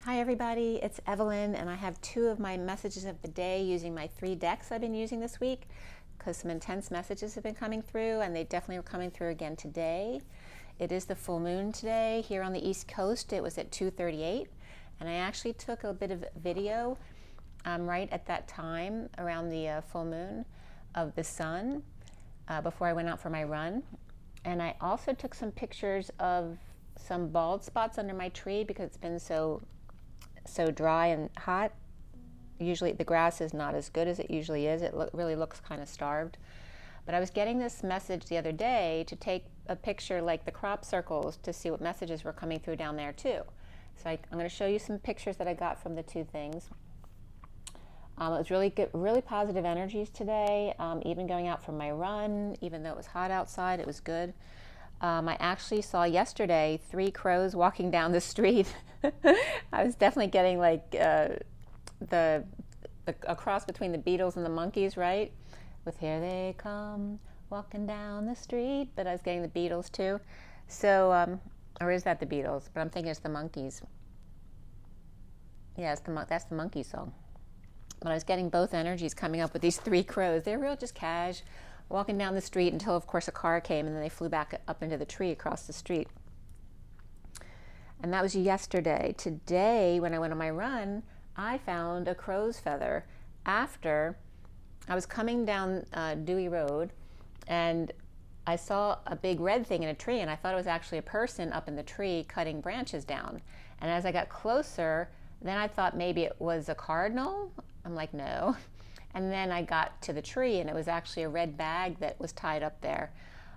Hi everybody, it's Evelyn, and I have two of my messages of the day using my 3 decks I've been using this week because some intense messages have been coming through, and they definitely are coming through again today. It is the full moon today here on the East Coast. It was at 2:38, and I actually took a bit of video right at that time around the full moon of the sun before I went out for my run. And I also took some pictures of some bald spots under my tree because it's been so dry and hot. Usually the grass is not as good as it usually is. It really looks kind of starved. But I was getting this message the other day to take a picture like the crop circles to see what messages were coming through down there too. So I'm going to show you some pictures that I got from the two things. It was really good, really positive energies today. Even going out for my run, even though it was hot outside, it was good. I actually saw yesterday 3 crows walking down the street. I was definitely getting like a cross between the Beatles and the Monkees, right? With "Here They Come Walking Down the Street," but I was getting the Beatles too. So, or is that the Beatles? But I'm thinking it's the Monkees. Yeah, that's the Monkey song. But I was getting both energies coming up with these 3 crows. They're real just cash, walking down the street until, of course, a car came, and then they flew back up into the tree across the street. And that was yesterday. Today, when I went on my run, I found a crow's feather after I was coming down Dewey Road, and I saw a big red thing in a tree, and I thought it was actually a person up in the tree cutting branches down. And as I got closer, then I thought maybe it was a cardinal. I'm like, no. And then I got to the tree, and it was actually a red bag that was tied up there.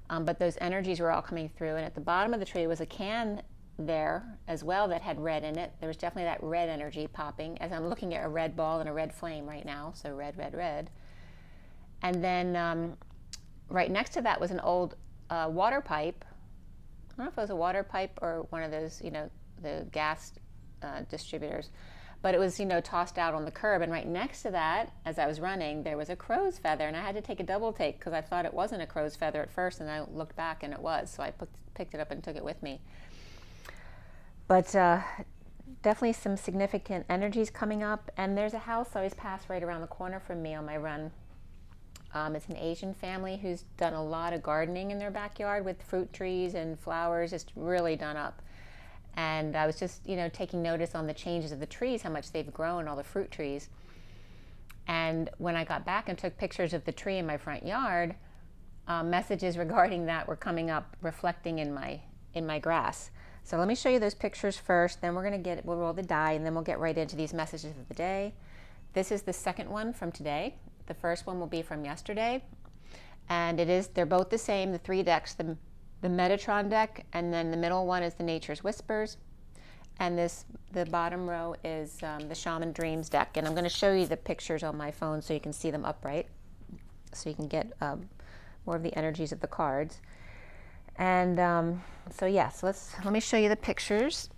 But those energies were all coming through, and at the bottom of the tree was a can there as well that had red in it. There was definitely that red energy popping as I'm looking at a red ball and a red flame right now. So red, red, red. And then right next to that was an old water pipe. I don't know if it was a water pipe or one of those, the gas distributors. But it was, tossed out on the curb. And right next to that, as I was running, there was a crow's feather. And I had to take a double take because I thought it wasn't a crow's feather at first. And I looked back and it was. So I picked it up and took it with me. But definitely some significant energies coming up. And there's a house I always pass right around the corner from me on my run. It's an Asian family who's done a lot of gardening in their backyard with fruit trees and flowers. It's really done up. And I was just, taking notice on the changes of the trees, how much they've grown, all the fruit trees. And when I got back and took pictures of the tree in my front yard, messages regarding that were coming up, reflecting in my grass. So let me show you those pictures first. Then we'll roll the die, and then we'll get right into these messages of the day. This is the second one from today. The first one will be from yesterday, and they're both the same. The 3 decks. The Metatron deck, and then the middle one is the Nature's Whispers, and the bottom row is the Shaman Dreams deck. And I'm going to show you the pictures on my phone so you can see them upright, so you can get more of the energies of the cards. And so let me show you the pictures.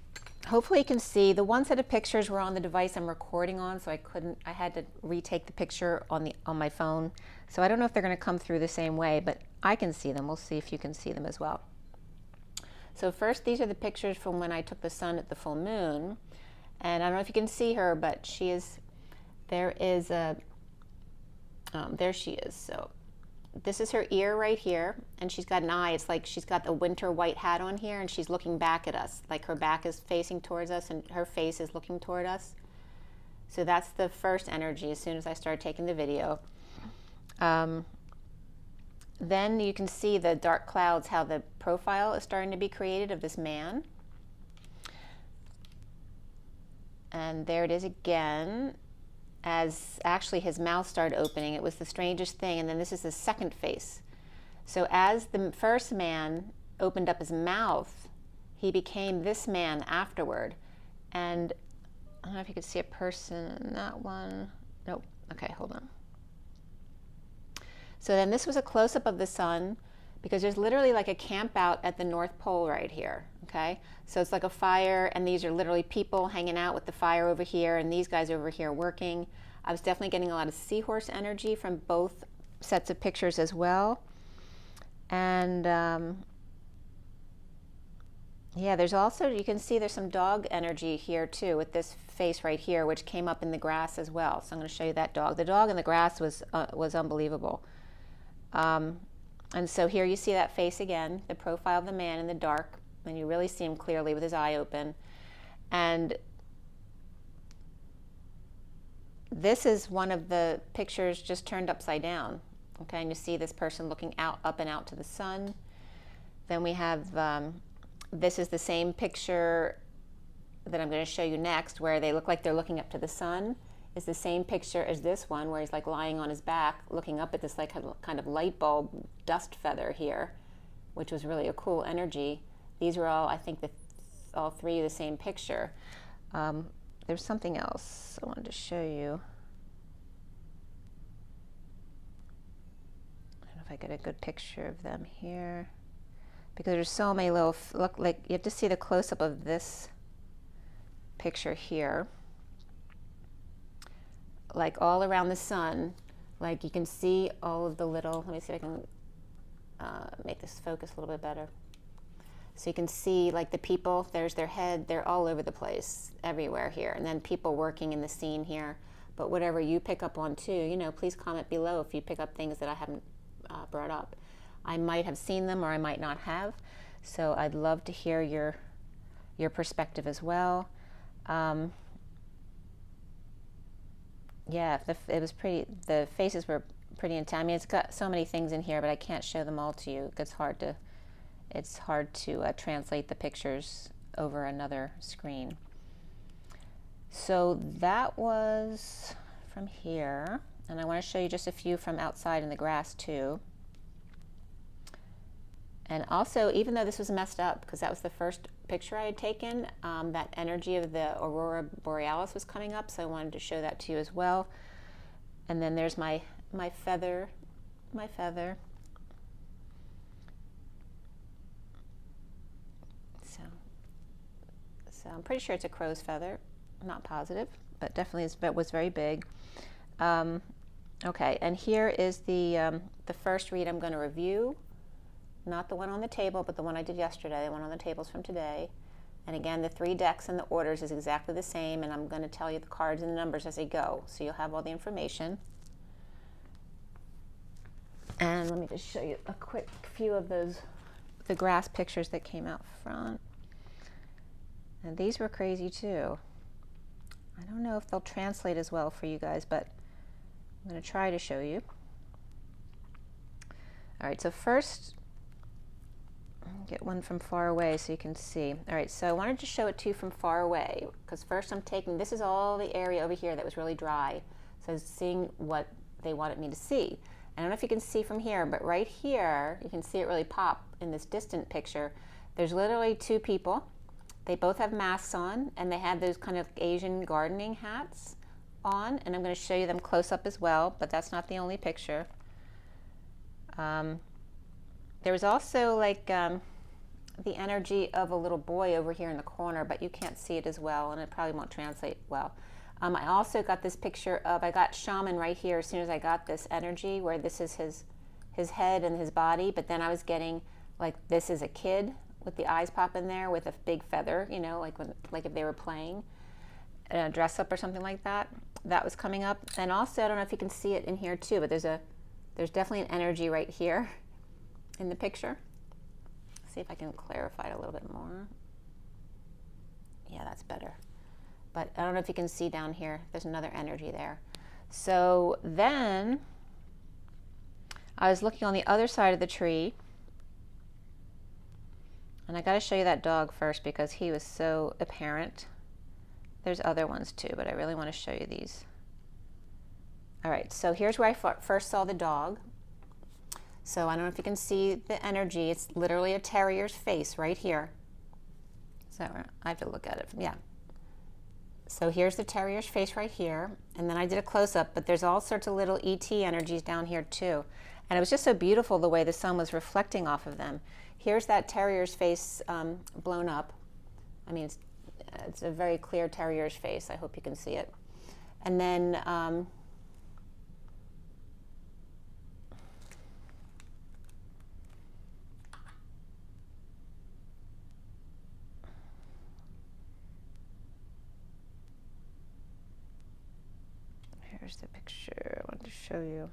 Hopefully you can see the ones that have pictures were on the device I'm recording on, so I had to retake the picture on my phone. So I don't know if they're going to come through the same way, but I can see them. We'll see if you can see them as well. So first, these are the pictures from when I took the sun at the full moon. And I don't know if you can see her, but there she is. So this is her ear right here, and she's got an eye. It's like she's got the winter white hat on here, and she's looking back at us. Like her back is facing towards us, and her face is looking toward us. So that's the first energy as soon as I started taking the video. Then you can see the dark clouds, how the profile is starting to be created of this man. And there it is again, as actually his mouth started opening. It was the strangest thing. And then this is the second face. So as the first man opened up his mouth, he became this man afterward. And I don't know if you could see a person in that one. Nope. Okay, hold on. So then this was a close-up of the sun, because there's literally like a camp out at the North Pole right here, okay? So it's like a fire, and these are literally people hanging out with the fire over here, and these guys over here working. I was definitely getting a lot of seahorse energy from both sets of pictures as well. And Yeah, there's also, you can see there's some dog energy here too with this face right here, which came up in the grass as well. So I'm going to show you that dog. The dog in the grass was unbelievable. And so here you see that face again, the profile of the man in the dark, and you really see him clearly with his eye open. And this is one of the pictures just turned upside down. Okay, and you see this person looking out, up and out to the sun. Then we have, this is the same picture that I'm going to show you next, where they look like they're looking up to the sun. Is the same picture as this one, where he's like lying on his back, looking up at this like kind of light bulb dust feather here, which was really a cool energy. These were all, I think, all three the same picture. There's something else I wanted to show you. I don't know if I get a good picture of them here, because there's so many little, look like, you have to see the close-up of this picture here. Like all around the sun, like you can see all of the little, let me see if I can make this focus a little bit better. So you can see like the people, there's their head, they're all over the place, everywhere here. And then people working in the scene here. But whatever you pick up on too, you know, please comment below if you pick up things that I haven't brought up. I might have seen them or I might not have. So I'd love to hear your perspective as well. Yeah, it was pretty, the faces were pretty intense. I mean, it's got so many things in here, but I can't show them all to you. It's hard to translate the pictures over another screen. So that was from here, and I want to show you just a few from outside in the grass too. And also, even though this was messed up, because that was the first picture I had taken, that energy of the aurora borealis was coming up, so I wanted to show that to you as well. And then there's my feather. So I'm pretty sure it's a crow's feather. I'm not positive, but definitely was very big. Okay, and here is the first read I'm going to review. Not the one on the table, but the one I did yesterday, the one on the tables from today. And again, the 3 decks and the orders is exactly the same, and I'm going to tell you the cards and the numbers as they go, so you'll have all the information. And let me just show you a quick few of the grass pictures that came out front. And these were crazy too. I don't know if they'll translate as well for you guys, but I'm going to try to show you. All right, so first, get one from far away so you can see. All right, so I wanted to show it to you from far away, because first I'm taking, this is all the area over here that was really dry. So I was seeing what they wanted me to see. I don't know if you can see from here, but right here, you can see it really pop in this distant picture. There's literally 2 people. They both have masks on, and they have those kind of Asian gardening hats on, and I'm going to show you them close up as well, but that's not the only picture. There was also like the energy of a little boy over here in the corner, but you can't see it as well, and it probably won't translate well. I also got this picture of, I got shaman right here as soon as I got this energy, where this is his head and his body, but then I was getting like this is a kid with the eyes popping there with a big feather, you know, like if they were playing a dress up or something like that. That was coming up. And also, I don't know if you can see it in here too, but there's definitely an energy right here in the picture. See if I can clarify it a little bit more. Yeah, that's better. But I don't know if you can see down here, there's another energy there. So then I was looking on the other side of the tree, and I got to show you that dog first because he was so apparent. There's other ones too, but I really want to show you these. All right, so here's where I first saw the dog. So I don't know if you can see the energy. It's literally a terrier's face right here. So I have to look at it. Yeah. So here's the terrier's face right here. And then I did a close-up, but there's all sorts of little ET energies down here too. And it was just so beautiful the way the sun was reflecting off of them. Here's that terrier's face blown up. I mean, it's a very clear terrier's face. I hope you can see it. And then Here's the picture I wanted to show you.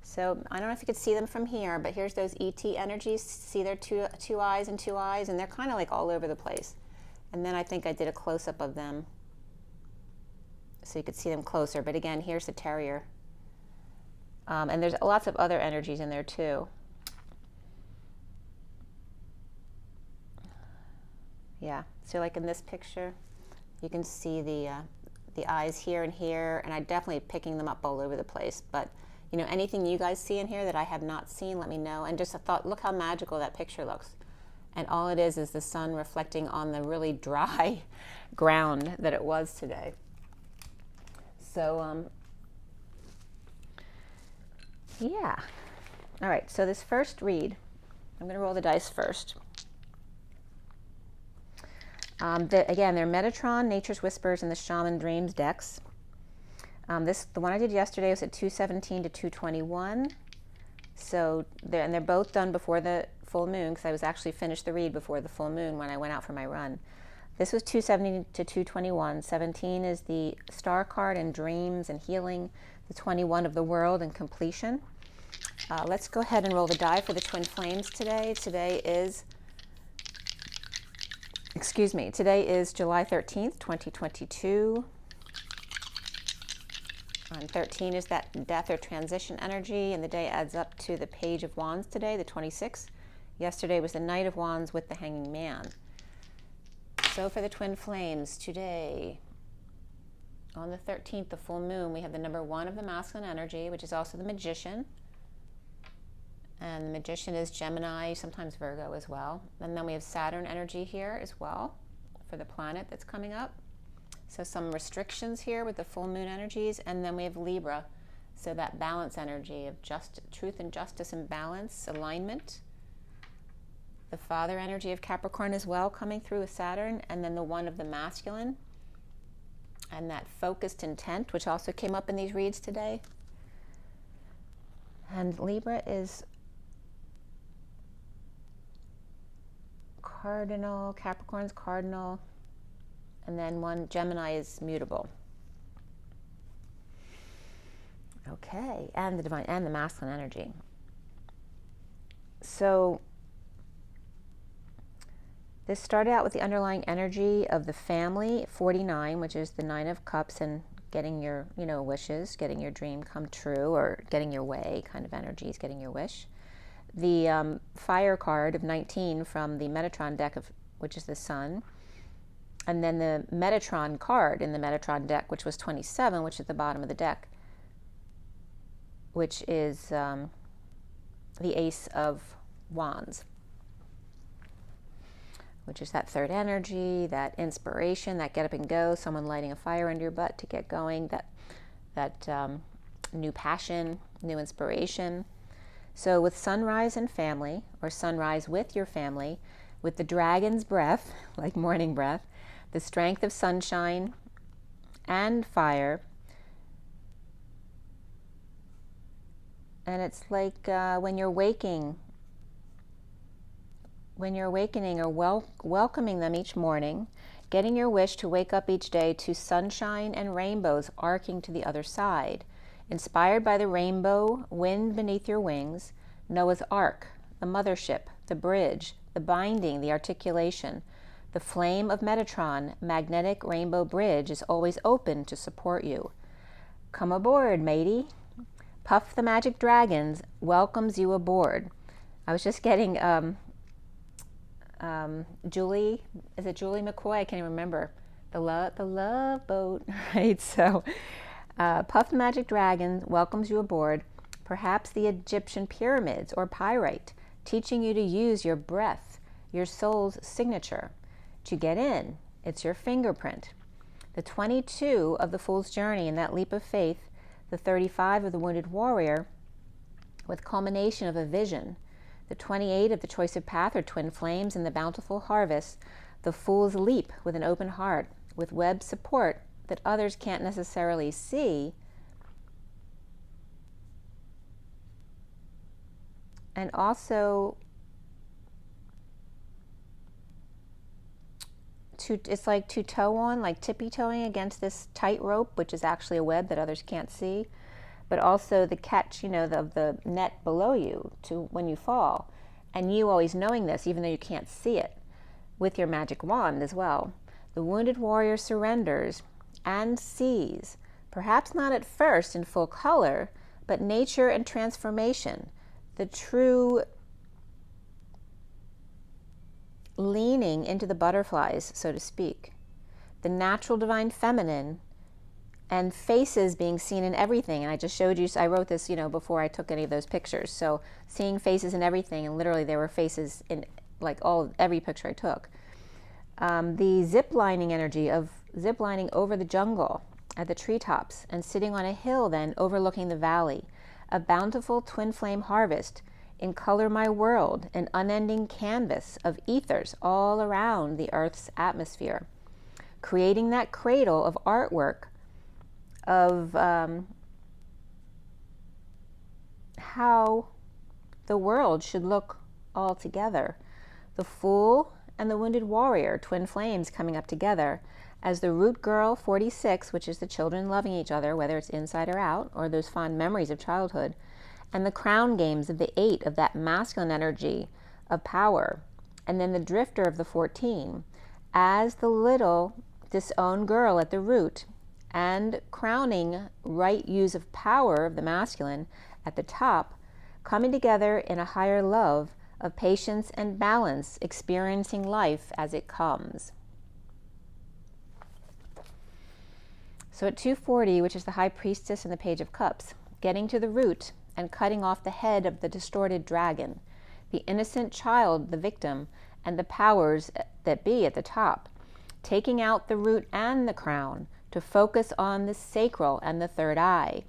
So I don't know if you could see them from here, but here's those ET energies. See their two eyes and two eyes, and they're kind of like all over the place. And then I think I did a close-up of them so you could see them closer. But again, here's the terrier. And there's lots of other energies in there too. Yeah, so like in this picture, you can see the eyes here and here, and I'm definitely picking them up all over the place. But you know, anything you guys see in here that I have not seen, let me know. And just a thought, look how magical that picture looks. And all it is the sun reflecting on the really dry ground that it was today. So, yeah. All right, so this first read, I'm going to roll the dice first. Again, they're Metatron, Nature's Whispers, and the Shaman Dreams decks. The one I did yesterday was at 217 to 221. So, they're both done before the full moon, because I was actually finished the read before the full moon when I went out for my run. This was 270 to 221. 17 is the star card and dreams and healing. The 21 of the world and completion. Let's go ahead and roll the die for the twin flames today. Today is July 13th, 2022. And 13 is that death or transition energy, and the day adds up to the Page of Wands today, the 26th. Yesterday was the Knight of Wands with the Hanging Man. So for the twin flames today, on the 13th, the full moon, we have the number 1 of the masculine energy, which is also the Magician. And the Magician is Gemini, sometimes Virgo as well. And then we have Saturn energy here as well for the planet that's coming up. So some restrictions here with the full moon energies. And then we have Libra, so that balance energy of truth and justice and balance, alignment. The father energy of Capricorn as well coming through with Saturn. And then the 1 of the masculine. And that focused intent, which also came up in these reads today. And Libra is cardinal, Capricorn's cardinal, and then one Gemini is mutable. Okay, and the divine and the masculine energy. So this started out with the underlying energy of the family, 49, which is the 9 of Cups, and getting your, wishes, getting your dream come true, or getting your way kind of energies, getting your wish. The fire card of 19 from the Metatron deck, which is the Sun. And then the Metatron card in the Metatron deck, which was 27, which is at the bottom of the deck, which is the Ace of Wands, which is that third energy, that inspiration, that get up and go, someone lighting a fire under your butt to get going, that new passion, new inspiration. So with sunrise and family, or sunrise with your family, with the dragon's breath, like morning breath, the strength of sunshine and fire, and it's like when you're awakening or welcoming them each morning, getting your wish to wake up each day to sunshine and rainbows arcing to the other side, inspired by the rainbow, wind beneath your wings, Noah's Ark, the mothership, the bridge, the binding, the articulation. The flame of Metatron, magnetic rainbow bridge, is always open to support you. Come aboard, matey. Puff the Magic Dragons welcomes you aboard. I was just getting Julie, is it Julie McCoy? I can't even remember. The love boat, right? So Puff the Magic Dragon welcomes you aboard. Perhaps the Egyptian pyramids or pyrite, teaching you to use your breath, your soul's signature. To get in, it's your fingerprint. The 22 of the Fool's Journey in that leap of faith, the 35 of the Wounded Warrior, with culmination of a vision, the 28 of the Choice of Path or Twin Flames in the Bountiful Harvest, the Fool's Leap with an open heart, with web support that others can't necessarily see, and also it's like to toe on, like tippy-toeing against this tight rope, which is actually a web that others can't see, but also the catch, you know, of the net below you to when you fall, and you always knowing this, even though you can't see it, with your magic wand as well. The wounded warrior surrenders and sees, perhaps not at first in full color, but nature and transformation, the true leaning into the butterflies, so to speak, the natural divine feminine, and faces being seen in everything. And I just showed you, I wrote this, you know, before I took any of those pictures. So seeing faces in everything, and literally there were faces in like every picture I took. The zip-lining energy of zip-lining over the jungle at the treetops and sitting on a hill then overlooking the valley, a bountiful twin flame harvest in color my world, an unending canvas of ethers all around the earth's atmosphere, creating that cradle of artwork of how the world should look all together. The Fool and the Wounded Warrior, twin flames coming up together as the Root Girl 46, which is the children loving each other, whether it's inside or out, or those fond memories of childhood, and the Crown Games of the 8 of that masculine energy of power, and then the Drifter of the 14 as the little disowned girl at the root, and crowning right use of power of the masculine at the top, coming together in a higher love of patience and balance, experiencing life as it comes. So at 240, which is the High Priestess and the Page of Cups, getting to the root and cutting off the head of the distorted dragon, the innocent child, the victim, and the powers that be at the top, taking out the root and the crown to focus on the sacral and the third eye,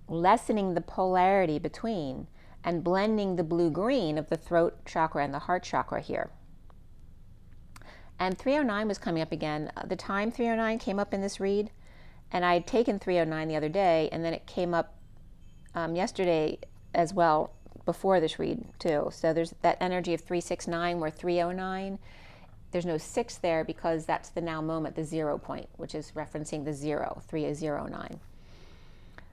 lessening the polarity between, and blending the blue-green of the throat chakra and the heart chakra here. And 309 was coming up again. The time 309 came up in this read, and I had taken 309 the other day, and then it came up yesterday as well before this read too. So there's that energy of 369 where 309, there's no 6 there because that's the now moment, the 0 point, which is referencing the 0, 309.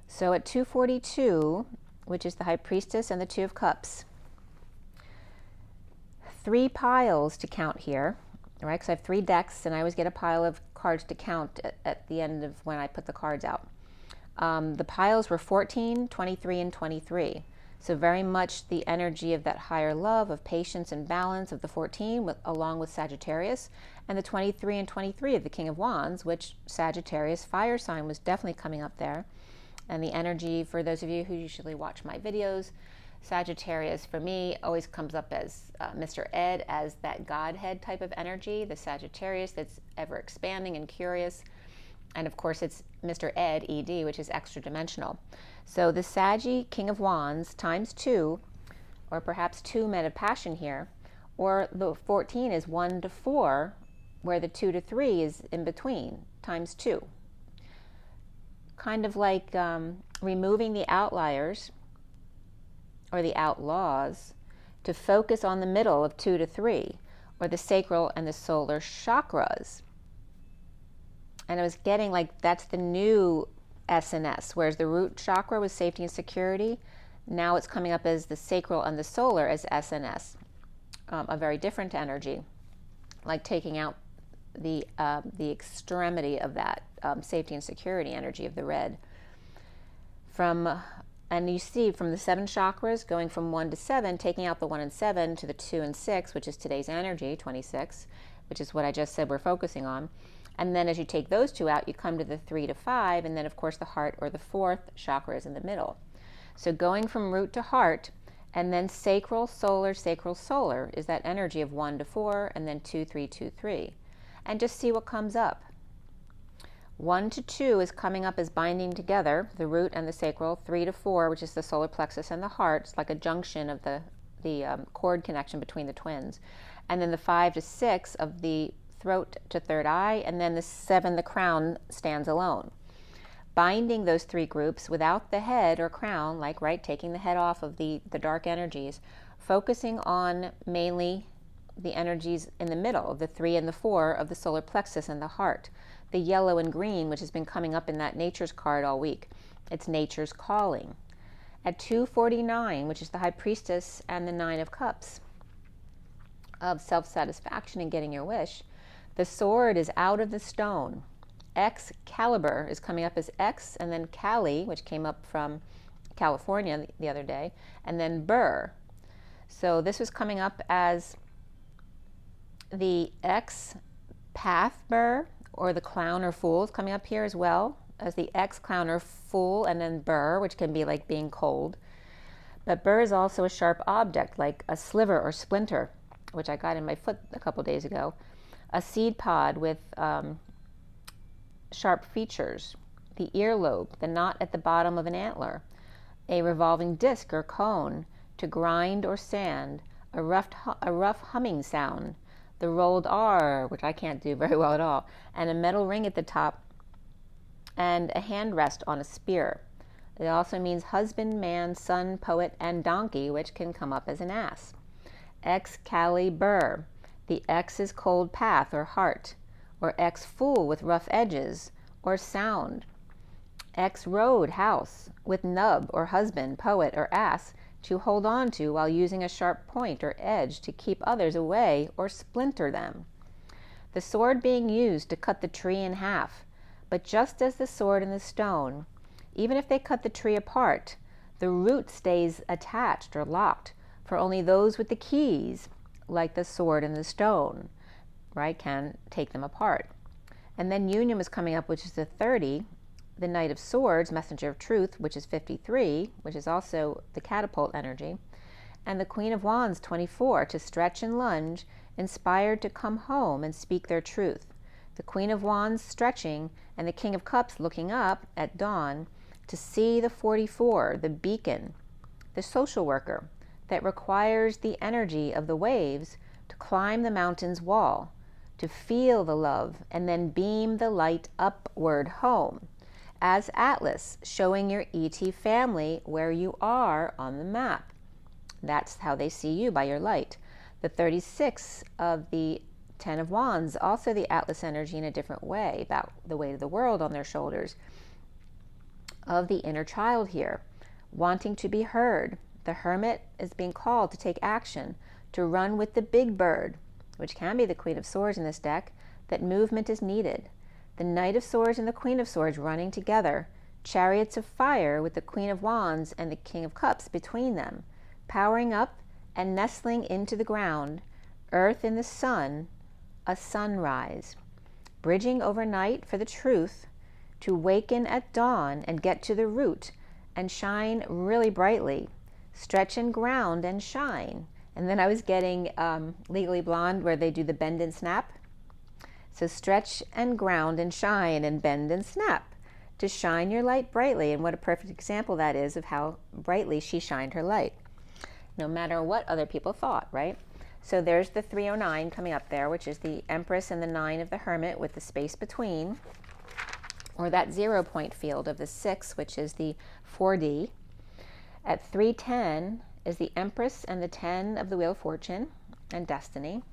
So at 242, which is the High Priestess and the Two of Cups, 3 piles to count here, right? Because I have 3 decks, and I always get a pile of cards to count at the end of when I put the cards out. The piles were 14, 23, and 23. So very much the energy of that higher love, of patience and balance of the 14, along with Sagittarius, and the 23 and 23 of the King of Wands, which Sagittarius fire sign was definitely coming up there. And the energy, for those of you who usually watch my videos, Sagittarius for me always comes up as Mr. Ed, as that Godhead type of energy, the Sagittarius that's ever expanding and curious. And of course it's Mr. Ed, ED, which is extra dimensional. So the Saggy King of Wands times 2, or perhaps 2 men of passion here, or the 14 is 1 to 4, where the 2 to 3 is in between, times 2. Kind of like removing the outliers or the outlaws to focus on the middle of 2 to 3, or the sacral and the solar chakras. And I was getting like that's the new SNS, whereas the root chakra was safety and security. Now it's coming up as the sacral and the solar as SNS, a very different energy, like taking out the extremity of that safety and security energy of the red. And you see from the 7 chakras going from 1 to 7, taking out the 1 and 7 to the 2 and 6, which is today's energy, 26, which is what I just said we're focusing on. And then as you take those 2 out, you come to the 3 to 5, and then of course the heart or the 4th chakra is in the middle. So going from root to heart, and then sacral, solar is that energy of 1 to 4, and then 2, 3, 2, 3. And just see what comes up. 1 to 2 is coming up as binding together, the root and the sacral. 3 to 4, which is the solar plexus and the heart, it's like a junction of the cord connection between the twins. And then the 5 to 6 of the throat to third eye, and then the 7, the crown, stands alone. Binding those 3 groups without the head or crown, taking the head off of the dark energies, focusing on mainly the energies in the middle, the 3 and the 4 of the solar plexus and the heart. The yellow and green, which has been coming up in that nature's card all week. It's nature's calling. At 249, which is the high priestess and the 9 of cups of self-satisfaction and getting your wish, the sword is out of the stone. Excalibur is coming up as X, and then Cali, which came up from California the other day, and then Burr. So this was coming up as the X path Burr, or the clown or fool is coming up here as well as the X clown or fool, and then Burr, which can be like being cold. But Burr is also a sharp object, like a sliver or splinter, which I got in my foot a couple days ago. A seed pod with sharp features, the earlobe, the knot at the bottom of an antler, a revolving disc or cone to grind or sand, a rough humming sound, the rolled R, which I can't do very well at all, and a metal ring at the top, and a hand rest on a spear. It also means husband, man, son, poet, and donkey, which can come up as an ass. Excalibur, the X is cold path or heart, or X fool with rough edges or sound. X road, house, with nub or husband, poet, or ass to hold on to while using a sharp point or edge to keep others away or splinter them. The sword being used to cut the tree in half, but just as the sword and the stone, even if they cut the tree apart, the root stays attached or locked, for only those with the keys, like the sword and the stone, right, can take them apart. And then union was coming up, which is the 30, the Knight of Swords, Messenger of Truth, which is 53, which is also the catapult energy, and the Queen of Wands, 24, to stretch and lunge, inspired to come home and speak their truth. The Queen of Wands stretching, and the King of Cups looking up at dawn to see the 44, the beacon, the social worker that requires the energy of the waves to climb the mountain's wall, to feel the love and then beam the light upward home. As Atlas, showing your ET family where you are on the map. That's how they see you, by your light. The 36 of the 10 of Wands, also the Atlas energy in a different way, about the weight of the world on their shoulders, of the inner child here, wanting to be heard. The Hermit is being called to take action, to run with the big bird, which can be the Queen of Swords in this deck, that movement is needed. The Knight of Swords and the Queen of Swords running together, chariots of fire with the Queen of Wands and the King of Cups between them, powering up and nestling into the ground, earth in the sun, a sunrise, bridging overnight for the truth, to waken at dawn and get to the root and shine really brightly, stretch and ground and shine. And then I was getting Legally Blonde, where they do the bend and snap. So stretch and ground and shine and bend and snap to shine your light brightly. And what a perfect example that is of how brightly she shined her light, no matter what other people thought, right? So there's the 309 coming up there, which is the Empress and the 9 of the Hermit with the space between, or that 0 point field of the 6, which is the 4D. At 310 is the Empress and the 10 of the Wheel of Fortune and Destiny.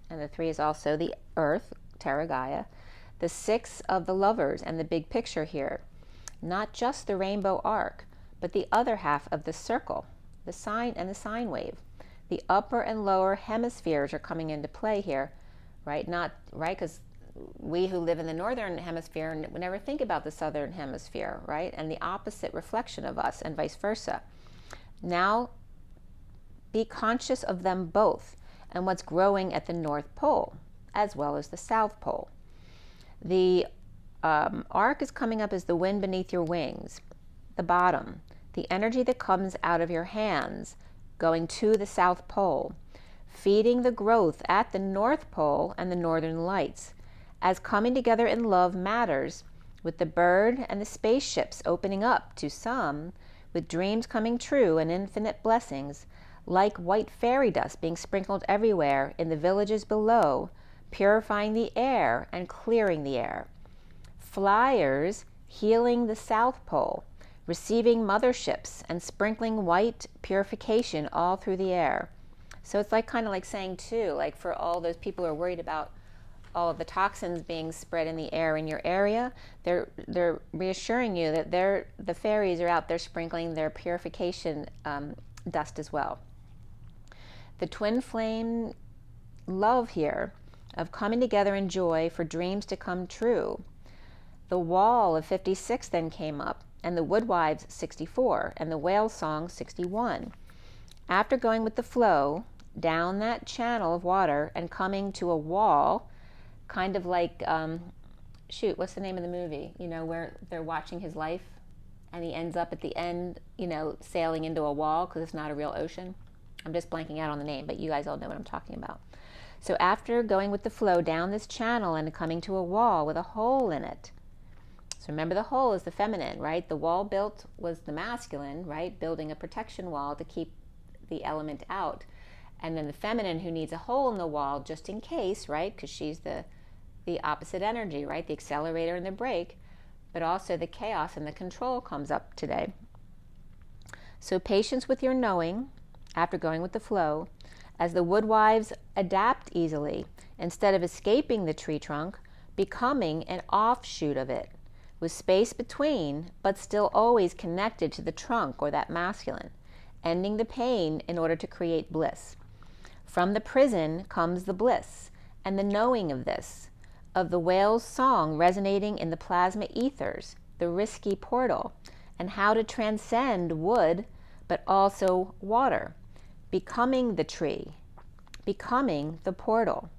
And the 3 is also the Earth, Terra Gaia. The 6 of the Lovers and the big picture here. Not just the rainbow arc, but the other half of the circle, the sine and the sine wave. The upper and lower hemispheres are coming into play here, right? Because we who live in the northern hemisphere would never think about the southern hemisphere, right? And the opposite reflection of us, and vice versa. Now, be conscious of them both and what's growing at the North Pole, as well as the South Pole. The arc is coming up as the wind beneath your wings, the bottom, the energy that comes out of your hands, going to the South Pole, feeding the growth at the North Pole and the Northern Lights, as coming together in love matters, with the bird and the spaceships opening up to some, with dreams coming true and infinite blessings, like white fairy dust being sprinkled everywhere in the villages below, purifying the air and clearing the air. Flyers healing the South Pole, receiving motherships and sprinkling white purification all through the air. So it's like kind of like saying too, like for all those people who are worried about all of the toxins being spread in the air in your area, they're reassuring you that the fairies are out there sprinkling their purification dust as well. The twin flame love here of coming together in joy for dreams to come true. The wall of 56 then came up, and the woodwives 64, and the whale song 61. After going with the flow down that channel of water and coming to a wall, kind of like, shoot, what's the name of the movie? You know, where they're watching his life and he ends up at the end, you know, sailing into a wall because it's not a real ocean. I'm just blanking out on the name, but you guys all know what I'm talking about. So after going with the flow down this channel and coming to a wall with a hole in it. So remember, the hole is the feminine, right? The wall built was the masculine, right? Building a protection wall to keep the element out. And then the feminine, who needs a hole in the wall just in case, right? Because she's the opposite energy, right? The accelerator and the brake, but also the chaos and the control comes up today. So patience with your knowing after going with the flow, as the woodwives adapt easily, instead of escaping the tree trunk, becoming an offshoot of it, with space between, but still always connected to the trunk or that masculine, ending the pain in order to create bliss. From the prison comes the bliss, and the knowing of this, of the whale's song resonating in the plasma ethers, the risky portal, and how to transcend wood, but also water, becoming the tree, becoming the portal.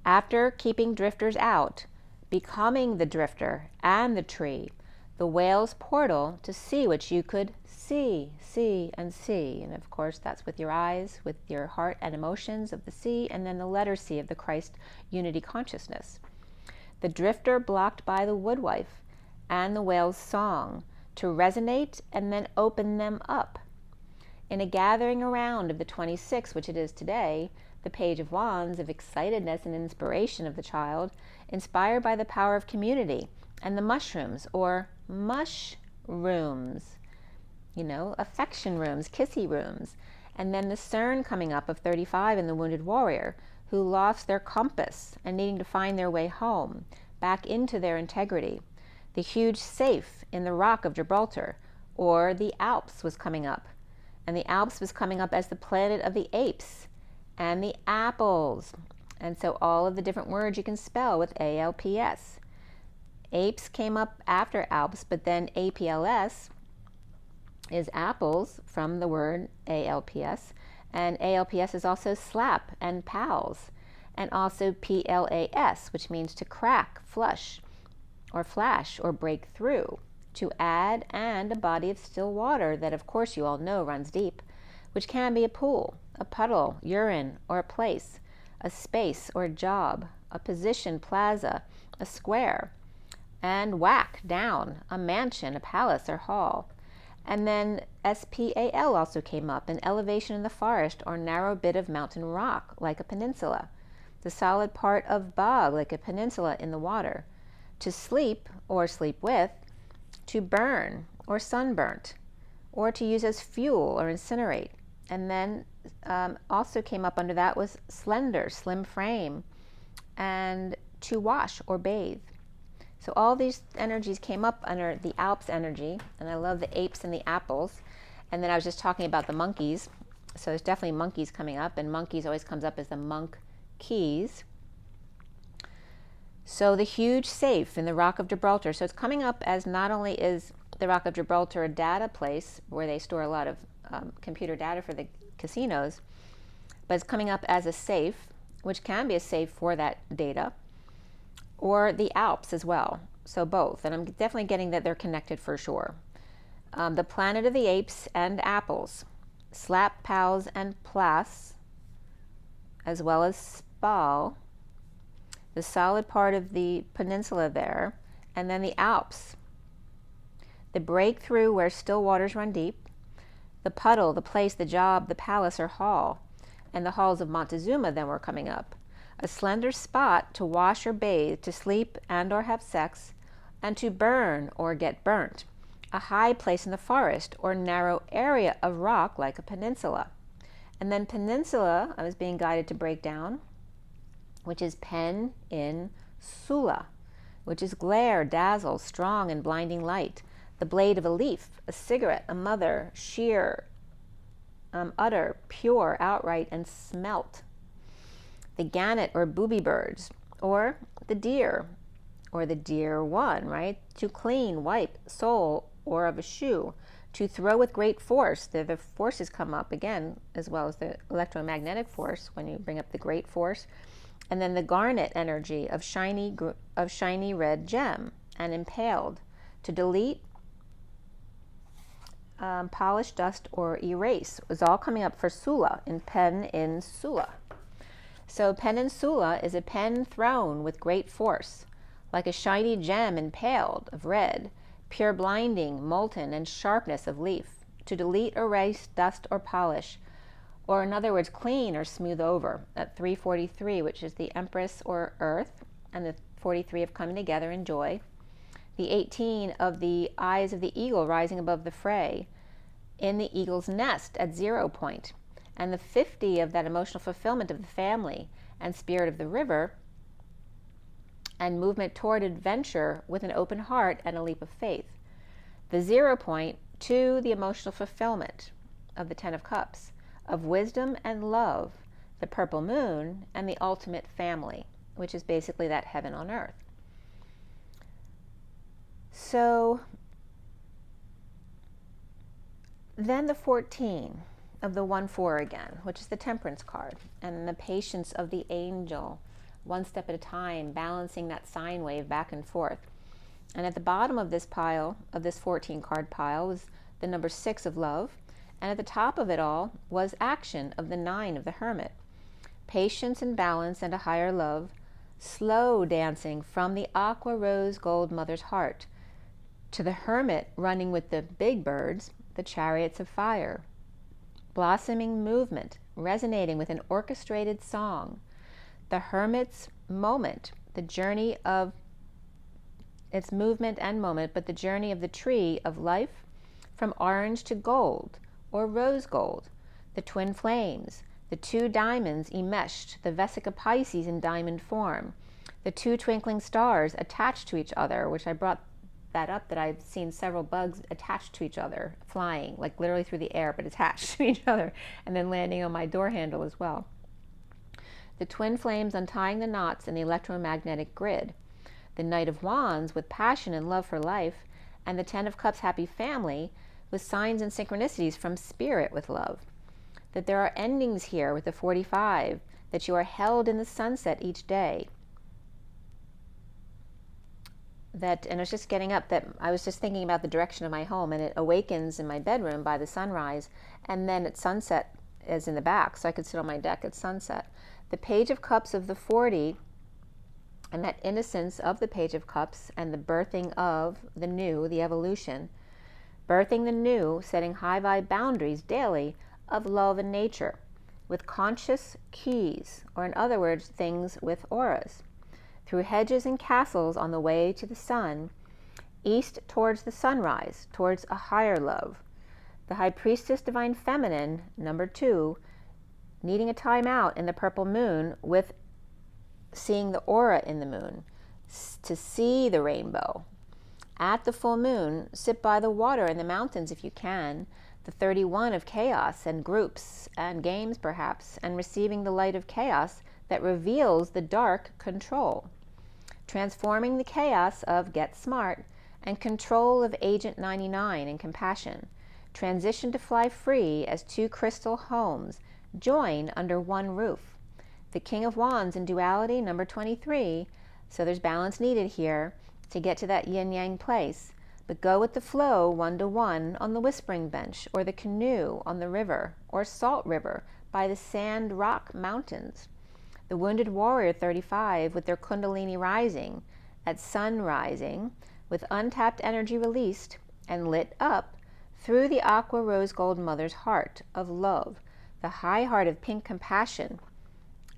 After keeping drifters out, becoming the drifter and the tree, the whale's portal to see what you could see. And of course, that's with your eyes, with your heart and emotions of the sea, and then the letter C of the Christ unity consciousness. The drifter blocked by the woodwife and the whale's song to resonate and then open them up. In a gathering around of the 26, which it is today, the Page of Wands of excitedness and inspiration of the child, inspired by the power of community, and the mushrooms, or mush rooms, you know, affection rooms, kissy rooms, and then the CERN coming up of 35 in the wounded warrior, who lost their compass and needing to find their way home, back into their integrity. The huge safe in the Rock of Gibraltar, or the Alps, was coming up. And the Alps was coming up as the planet of the apes and the apples. And so all of the different words you can spell with ALPS. Apes came up after Alps, but then APLS is apples from the word ALPS. And ALPS is also slap and pals. And also PLAS, which means to crack, flush, or flash, or break through. To add, and a body of still water that, of course, you all know runs deep, which can be a pool, a puddle, urine, or a place, a space or a job, a position, plaza, a square, and whack, down, a mansion, a palace, or hall. And then SPAL also came up, an elevation in the forest or narrow bit of mountain rock, like a peninsula, the solid part of bog, like a peninsula in the water. To sleep, or sleep with, to burn or sunburnt, or to use as fuel or incinerate. And then also came up under that was slender, slim frame, and to wash or bathe. So all these energies came up under the Alps energy, and I love the apes and the apples. And then I was just talking about the monkeys, so there's definitely monkeys coming up, and monkeys always comes up as the monk keys. So the huge safe in the Rock of Gibraltar. So it's coming up as not only is the Rock of Gibraltar a data place where they store a lot of computer data for the casinos, but it's coming up as a safe, which can be a safe for that data, or the Alps as well. So both. And I'm definitely getting that they're connected for sure. The planet of the apes and apples, slap, pals, and plas, as well as spal, the solid part of the peninsula there, and then the Alps. The breakthrough where still waters run deep, the puddle, the place, the job, the palace or hall, and the halls of Montezuma then were coming up. A slender spot to wash or bathe, to sleep and or have sex, and to burn or get burnt. A high place in the forest or narrow area of rock like a peninsula. And then peninsula, I was being guided to break down, which is pen in sula, which is glare, dazzle, strong and blinding light, the blade of a leaf, a cigarette, a mother, sheer, utter, pure, outright, and smelt. The gannet or booby birds, or the deer one, right? To clean, wipe, sole, or of a shoe. To throw with great force. The forces come up again, as well as the electromagnetic force when you bring up the great force. And then the garnet energy of shiny red gem and impaled. To delete, polish, dust, or erase was all coming up for Sula in pen in Sula. So pen in Sula is a pen thrown with great force, like a shiny gem impaled of red, pure blinding, molten, and sharpness of leaf, to delete, erase, dust, or polish, or in other words, clean or smooth over, at 343, which is the Empress or Earth, and the 43 of coming together in joy, the 18 of the eyes of the eagle rising above the fray, in the eagle's nest at 0 point, and the 50 of that emotional fulfillment of the family and spirit of the river, and movement toward adventure with an open heart and a leap of faith. The 0 point to the emotional fulfillment of the 10 of Cups, of wisdom and love, the purple moon, and the ultimate family, which is basically that heaven on earth. So then the 14 of the 1-4 again, which is the Temperance card, and the patience of the angel, one step at a time, balancing that sine wave back and forth. And at the bottom of this pile, of this 14 card pile, was the number 6 of love, and at the top of it all was action of the 9 of the Hermit. Patience and balance and a higher love, slow dancing from the aqua rose gold mother's heart to the Hermit running with the big birds, the chariots of fire. Blossoming movement, resonating with an orchestrated song. The Hermit's moment, the journey of its movement and moment, but the journey of the tree of life from orange to gold, or rose gold. The twin flames, the 2 diamonds enmeshed, the Vesica Pisces in diamond form. The 2 twinkling stars attached to each other, which I brought that up, that I've seen several bugs attached to each other, flying, like literally through the air, but attached to each other, and then landing on my door handle as well. The twin flames untying the knots in the electromagnetic grid. The Knight of Wands with passion and love for life, and the 10 of Cups happy family with signs and synchronicities from spirit with love. That there are endings here with the 45, that you are held in the sunset each day. That, and I was just getting up, that I was just thinking about the direction of my home, and it awakens in my bedroom by the sunrise, and then at sunset is in the back, so I could sit on my deck at sunset. The Page of Cups of the 40, and that innocence of the Page of Cups, and the birthing of the new, the evolution, birthing the new, setting high vibe boundaries daily of love and nature, with conscious keys, or in other words, things with auras. Through hedges and castles on the way to the sun, east towards the sunrise, towards a higher love. The High Priestess Divine Feminine, number 2, needing a time out in the purple moon with seeing the aura in the moon, to see the rainbow. At the full moon, sit by the water in the mountains if you can, the 31 of chaos and groups and games perhaps, and receiving the light of chaos that reveals the dark control. Transforming the chaos of Get Smart and control of Agent 99 and compassion. Transition to fly free as 2 crystal homes join under one roof. The King of Wands in duality, number 23, so there's balance needed here to get to that yin-yang place, but go with the flow 1-to-1 on the whispering bench, or the canoe on the river, or salt river by the sand rock mountains. The Wounded Warrior 35 with their Kundalini rising at sun rising, with untapped energy released and lit up through the aqua rose gold mother's heart of love, the high heart of pink compassion,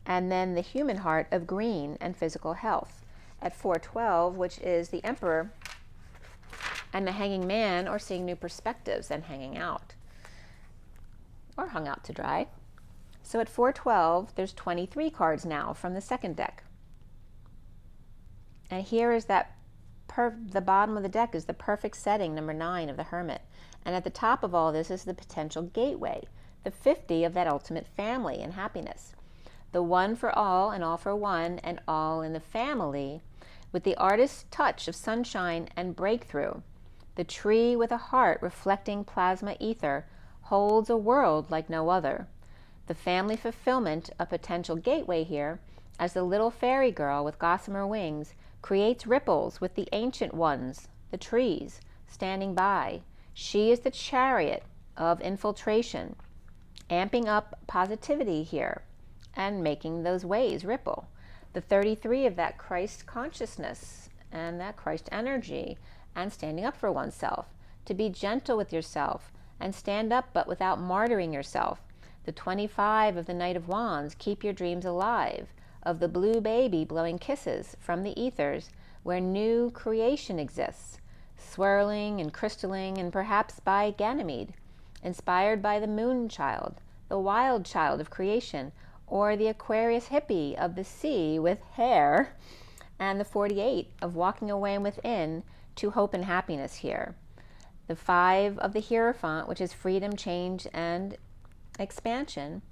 and then the human heart of green and physical health at 412, which is the Emperor and the Hanging Man, or seeing new perspectives and hanging out, or hung out to dry. So at 412, there's 23 cards now from the second deck. And here is that, the bottom of the deck is the perfect setting, number 9 of the Hermit. And at the top of all this is the potential gateway, the 50 of that ultimate family and happiness. The one for all and all for one and all in the family, with the artist's touch of sunshine and breakthrough. The tree with a heart reflecting plasma ether holds a world like no other. The family fulfillment, a potential gateway here, as the little fairy girl with gossamer wings creates ripples with the ancient ones, the trees, standing by. She is the chariot of infiltration, amping up positivity here and making those waves ripple. The 33 of that Christ consciousness and that Christ energy and standing up for oneself, to be gentle with yourself and stand up but without martyring yourself. The 25 of the Knight of Wands, keep your dreams alive, of the blue baby blowing kisses from the ethers where new creation exists, swirling and crystalline and perhaps by Ganymede, inspired by the moon child, the wild child of creation, or the Aquarius hippie of the sea with hair, and the 48 of walking away within to hope and happiness here. The 5 of the Hierophant, which is freedom, change, and expansion,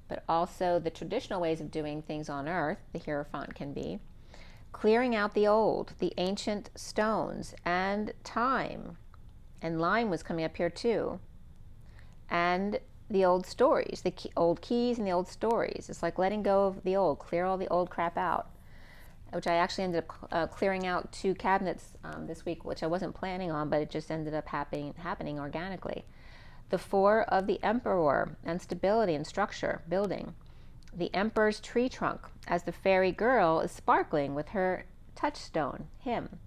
but also the traditional ways of doing things on earth, the Hierophant can be. Clearing out the old, the ancient stones, and time. And lime was coming up here too. And the old stories, the old keys and the old stories. It's like letting go of the old, clear all the old crap out, which I actually ended up clearing out 2 cabinets this week, which I wasn't planning on, but it just ended up happening organically. The 4 of the Emperor and stability and structure, building. The Emperor's tree trunk, as the fairy girl is sparkling with her touchstone, him.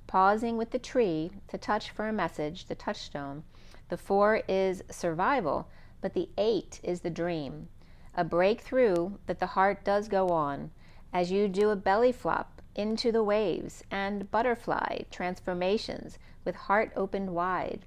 Pausing with the tree to touch for a message, the touchstone. The 4 is survival, but the 8 is the dream. A breakthrough that the heart does go on, as you do a belly flop into the waves and butterfly transformations with heart opened wide.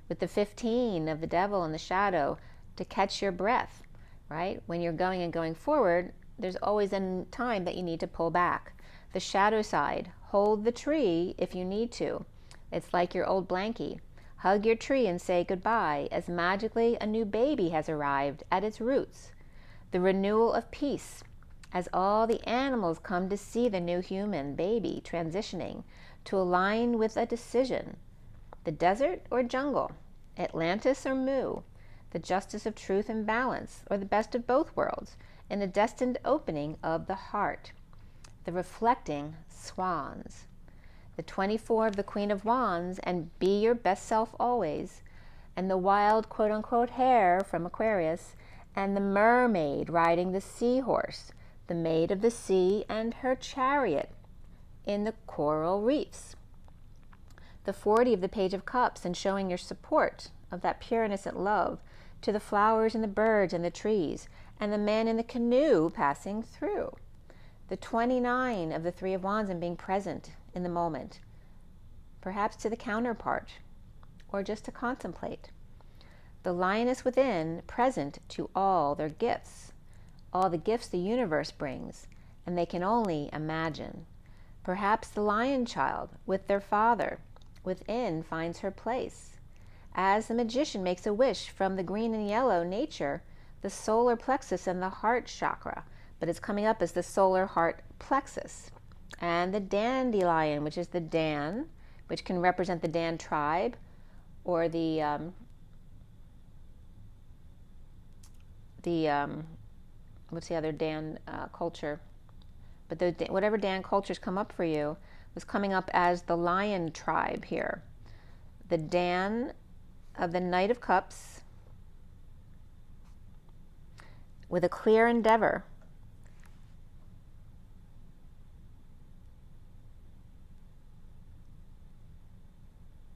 With the 15 of the devil and the shadow to catch your breath, right? When you're going and going forward, there's always a time that you need to pull back. The shadow side, hold the tree if you need to. It's like your old blankie. Hug your tree and say goodbye as magically a new baby has arrived at its roots. The renewal of peace, as all the animals come to see the new human baby transitioning to align with a decision. The desert or jungle, Atlantis or Mu, the justice of truth and balance, or the best of both worlds, in a destined opening of the heart. The reflecting swans. The 24 of the Queen of Wands, and be your best self always, and the wild quote-unquote hare from Aquarius, and the mermaid riding the seahorse, the maid of the sea and her chariot in the coral reefs. The 40 of the Page of Cups, and showing your support of that pure innocent love to the flowers and the birds and the trees, and the man in the canoe passing through. The 29 of the 3 of Wands, and being present in the moment, perhaps to the counterpart, or just to contemplate. The lioness within, present to all their gifts, all the gifts the universe brings, and they can only imagine. Perhaps the lion child with their father within finds her place. As the magician makes a wish from the green and yellow nature, the solar plexus and the heart chakra, but it's coming up as the solar heart plexus. And the dandelion, which is the Dan, which can represent the Dan tribe, or the what's the other Dan culture? But whatever Dan cultures come up for you was coming up as the lion tribe here. The Dan of the Knight of Cups with a clear endeavor.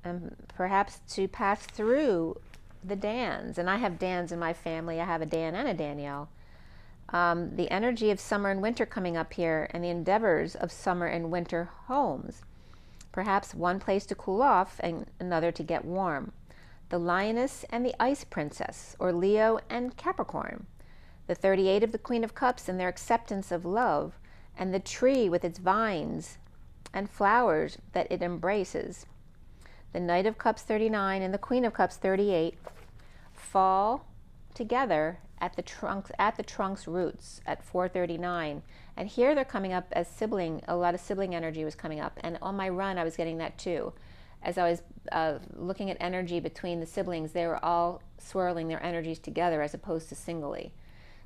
And perhaps to pass through the Dans. And I have Dans in my family. I have a Dan and a Danielle. The energy of summer and winter coming up here, and the endeavors of summer and winter homes. Perhaps one place to cool off and another to get warm. The lioness and the ice princess, or Leo and Capricorn. the 38 of the Queen of Cups and their acceptance of love, and the tree with its vines and flowers that it embraces. The Knight of Cups 39 and the Queen of Cups 38 fall together at the trunk's roots at 439, and here they're coming up as sibling. A lot of sibling energy was coming up, and on my run I was getting that too. As I was looking at energy between the siblings, they were all swirling their energies together as opposed to singly.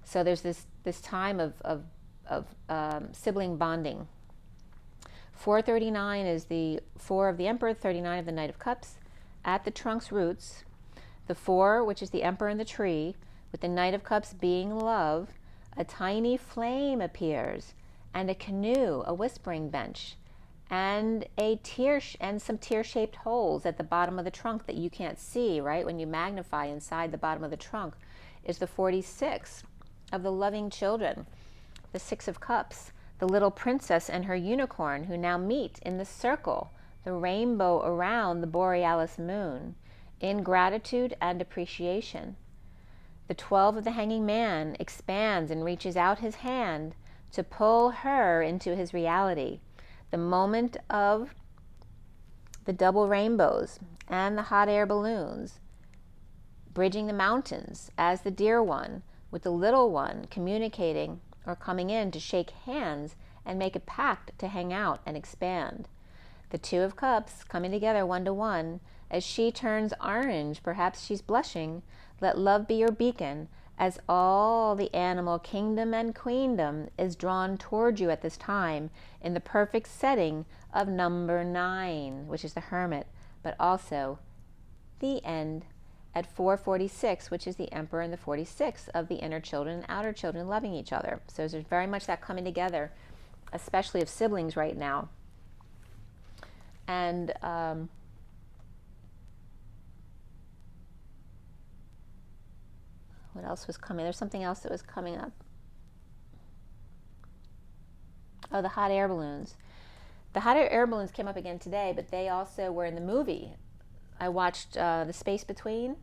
So there's this time of sibling bonding. 439 is the 4 of the Emperor, 39 of the Knight of Cups at the trunk's roots. The 4, which is the Emperor in the tree, with the Knight of Cups being love, a tiny flame appears, and a canoe, a whispering bench, and some tear-shaped holes at the bottom of the trunk that you can't see, right? When you magnify inside the bottom of the trunk is the 46 of the loving children, the 6 of Cups, the little princess and her unicorn who now meet in the circle, the rainbow around the borealis moon, in gratitude and appreciation. The 12 of the Hanging Man expands and reaches out his hand to pull her into his reality. The moment of the double rainbows and the hot air balloons, bridging the mountains as the dear one, with the little one communicating or coming in to shake hands and make a pact to hang out and expand. The 2 of Cups coming together 1 to 1 as she turns orange, perhaps she's blushing. Let love be your beacon as all the animal kingdom and queendom is drawn toward you at this time in the perfect setting of number 9, which is the Hermit, but also the end at 446, which is the Emperor and the 46 of the inner children and outer children loving each other. So there's very much that coming together, especially of siblings right now. And what else was coming? There's something else that was coming up. Oh, the hot air balloons. The hot air balloons came up again today, but they also were in the movie. I watched The Space Between.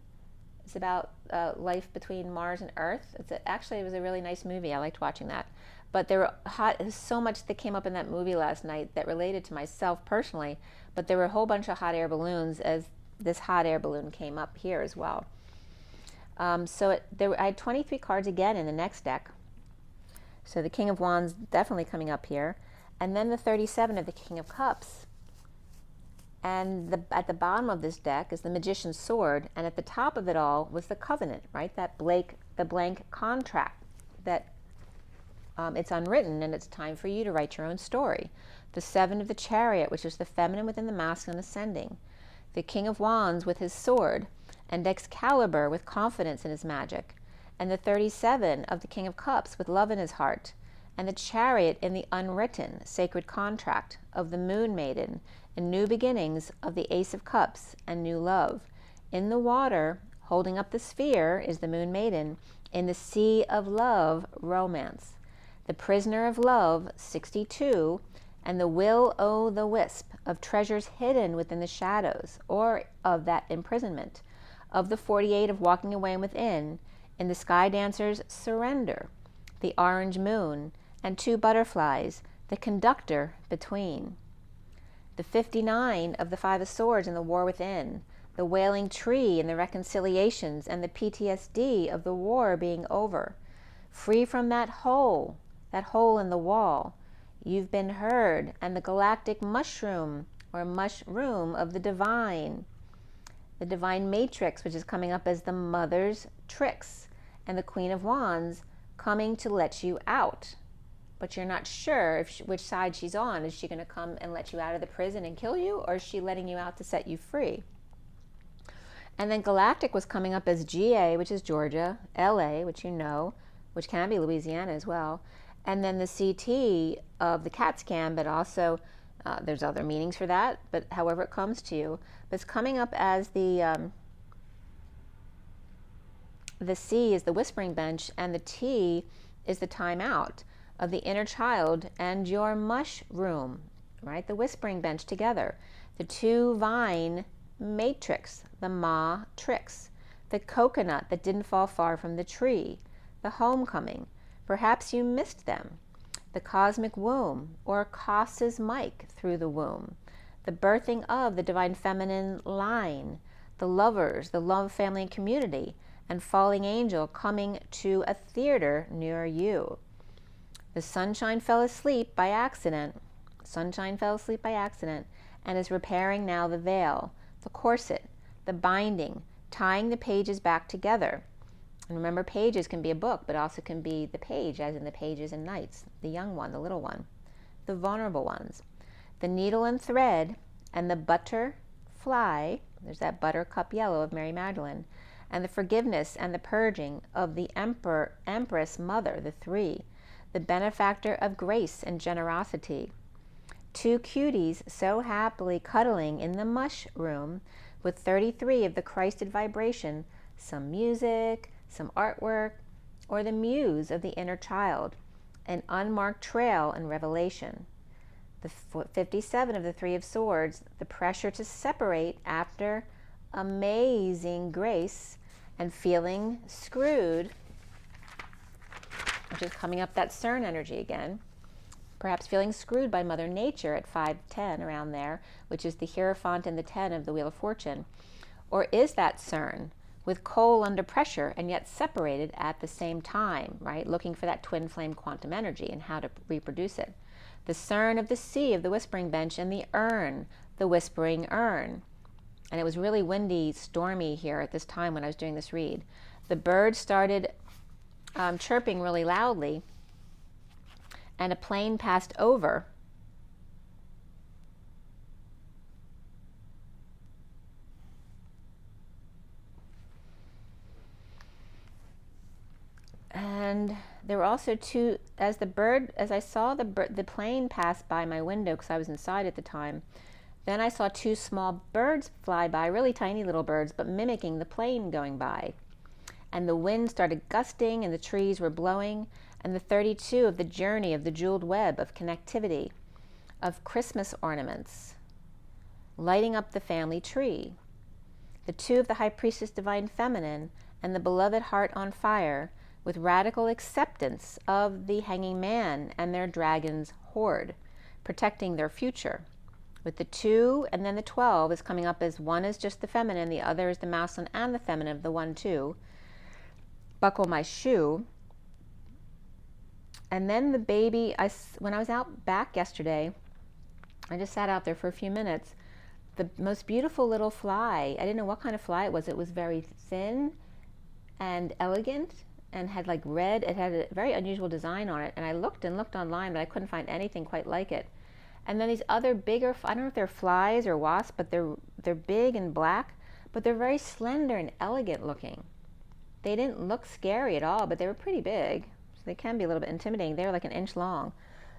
It's about life between Mars and Earth. Actually, it was a really nice movie. I liked watching that. But there was so much that came up in that movie last night that related to myself personally. But there were a whole bunch of hot air balloons as this hot air balloon came up here as well. I had 23 cards again in the next deck. So the King of Wands definitely coming up here. And then the 37 of the King of Cups. And at the bottom of this deck is the Magician's Sword. And at the top of it all was the Covenant, right? The blank contract that it's unwritten and it's time for you to write your own story. The 7 of the Chariot, which is the feminine within the masculine ascending. The King of Wands with his sword, and Excalibur with confidence in his magic, and the 37 of the King of Cups with love in his heart, and the Chariot in the unwritten sacred contract of the Moon Maiden, and new beginnings of the Ace of Cups and new love. In the water, holding up the sphere, is the Moon Maiden, in the sea of love, romance. The Prisoner of Love, 62, and the Will-o'-the-Wisp of treasures hidden within the shadows, or of that imprisonment. Of the 48 of Walking Away and Within, in the Sky Dancer's Surrender, the Orange Moon, and 2 butterflies, the Conductor between. The 59 of the 5 of Swords in the War Within, the Wailing Tree in the Reconciliations, and the PTSD of the war being over. Free from that hole in the wall. You've been heard, and the galactic mushroom, or mushroom of the divine matrix, which is coming up as the Mother's Tricks, and the Queen of Wands coming to let you out. But you're not sure which side she's on. Is she going to come and let you out of the prison and kill you, or is she letting you out to set you free? And then Galactic was coming up as GA, which is Georgia, LA, which you know, which can be Louisiana as well, and then the CT of the CAT scan, but also there's other meanings for that, but however it comes to you. But it's coming up as the C is the whispering bench, and the T is the timeout of the inner child and your mushroom, right? The whispering bench together. The 2 vine matrix, the Ma tricks. The coconut that didn't fall far from the tree. the homecoming. Perhaps you missed them. The cosmic womb, or cosmic through the womb. The birthing of the divine feminine line. The lovers, the love, family, and community, and falling angel coming to a theater near you. The sunshine fell asleep by accident. Sunshine fell asleep by accident and is repairing now the veil, the corset, the binding, tying the pages back together. And remember, pages can be a book, but also can be the page, as in the pages and knights, the young one, the little one, the vulnerable ones. The needle and thread and the butterfly, there's that buttercup yellow of Mary Magdalene, and the forgiveness and the purging of the Empress Mother, the three, the benefactor of grace and generosity. Two cuties so happily cuddling in the mushroom with 33 of the Christed vibration, some music, some artwork, or the muse of the inner child, an unmarked trail and revelation. The 57 of the Three of Swords, the pressure to separate after amazing grace and feeling screwed, which is coming up that CERN energy again. Perhaps feeling screwed by Mother Nature at 5-10, around there, which is the Hierophant and the 10 of the Wheel of Fortune. Or is that CERN, with coal under pressure and yet separated at the same time, right? Looking for that twin flame quantum energy and how to reproduce it. The CERN of the sea of the whispering bench and the urn, the whispering urn. And it was really windy, stormy here at this time when I was doing this read. The birds started chirping really loudly, and a plane passed over. And there were also two, as I saw the plane pass by my window, because I was inside at the time, then I saw two small birds fly by, really tiny little birds, but mimicking the plane going by. And the wind started gusting, and the trees were blowing, and the 32 of the journey of the jeweled web of connectivity, of Christmas ornaments, lighting up the family tree. The 2 of the High Priestess Divine Feminine, and the beloved heart on fire, with radical acceptance of the hanging man and their dragon's horde, protecting their future. With the 2 and then the 12 is coming up as one is just the feminine, the other is the masculine and the feminine of the 1-2. Buckle my shoe. And then the baby, when I was out back yesterday, I just sat out there for a few minutes. The most beautiful little fly, I didn't know what kind of fly it was. It was very thin and elegant and had like red, it had a very unusual design on it. And I looked and looked online, but I couldn't find anything quite like it. And then these other bigger, I don't know if they're flies or wasps, but they're big and black, but they're very slender and elegant looking. They didn't look scary at all, but they were pretty big. So they can be a little bit intimidating. They were like an inch long.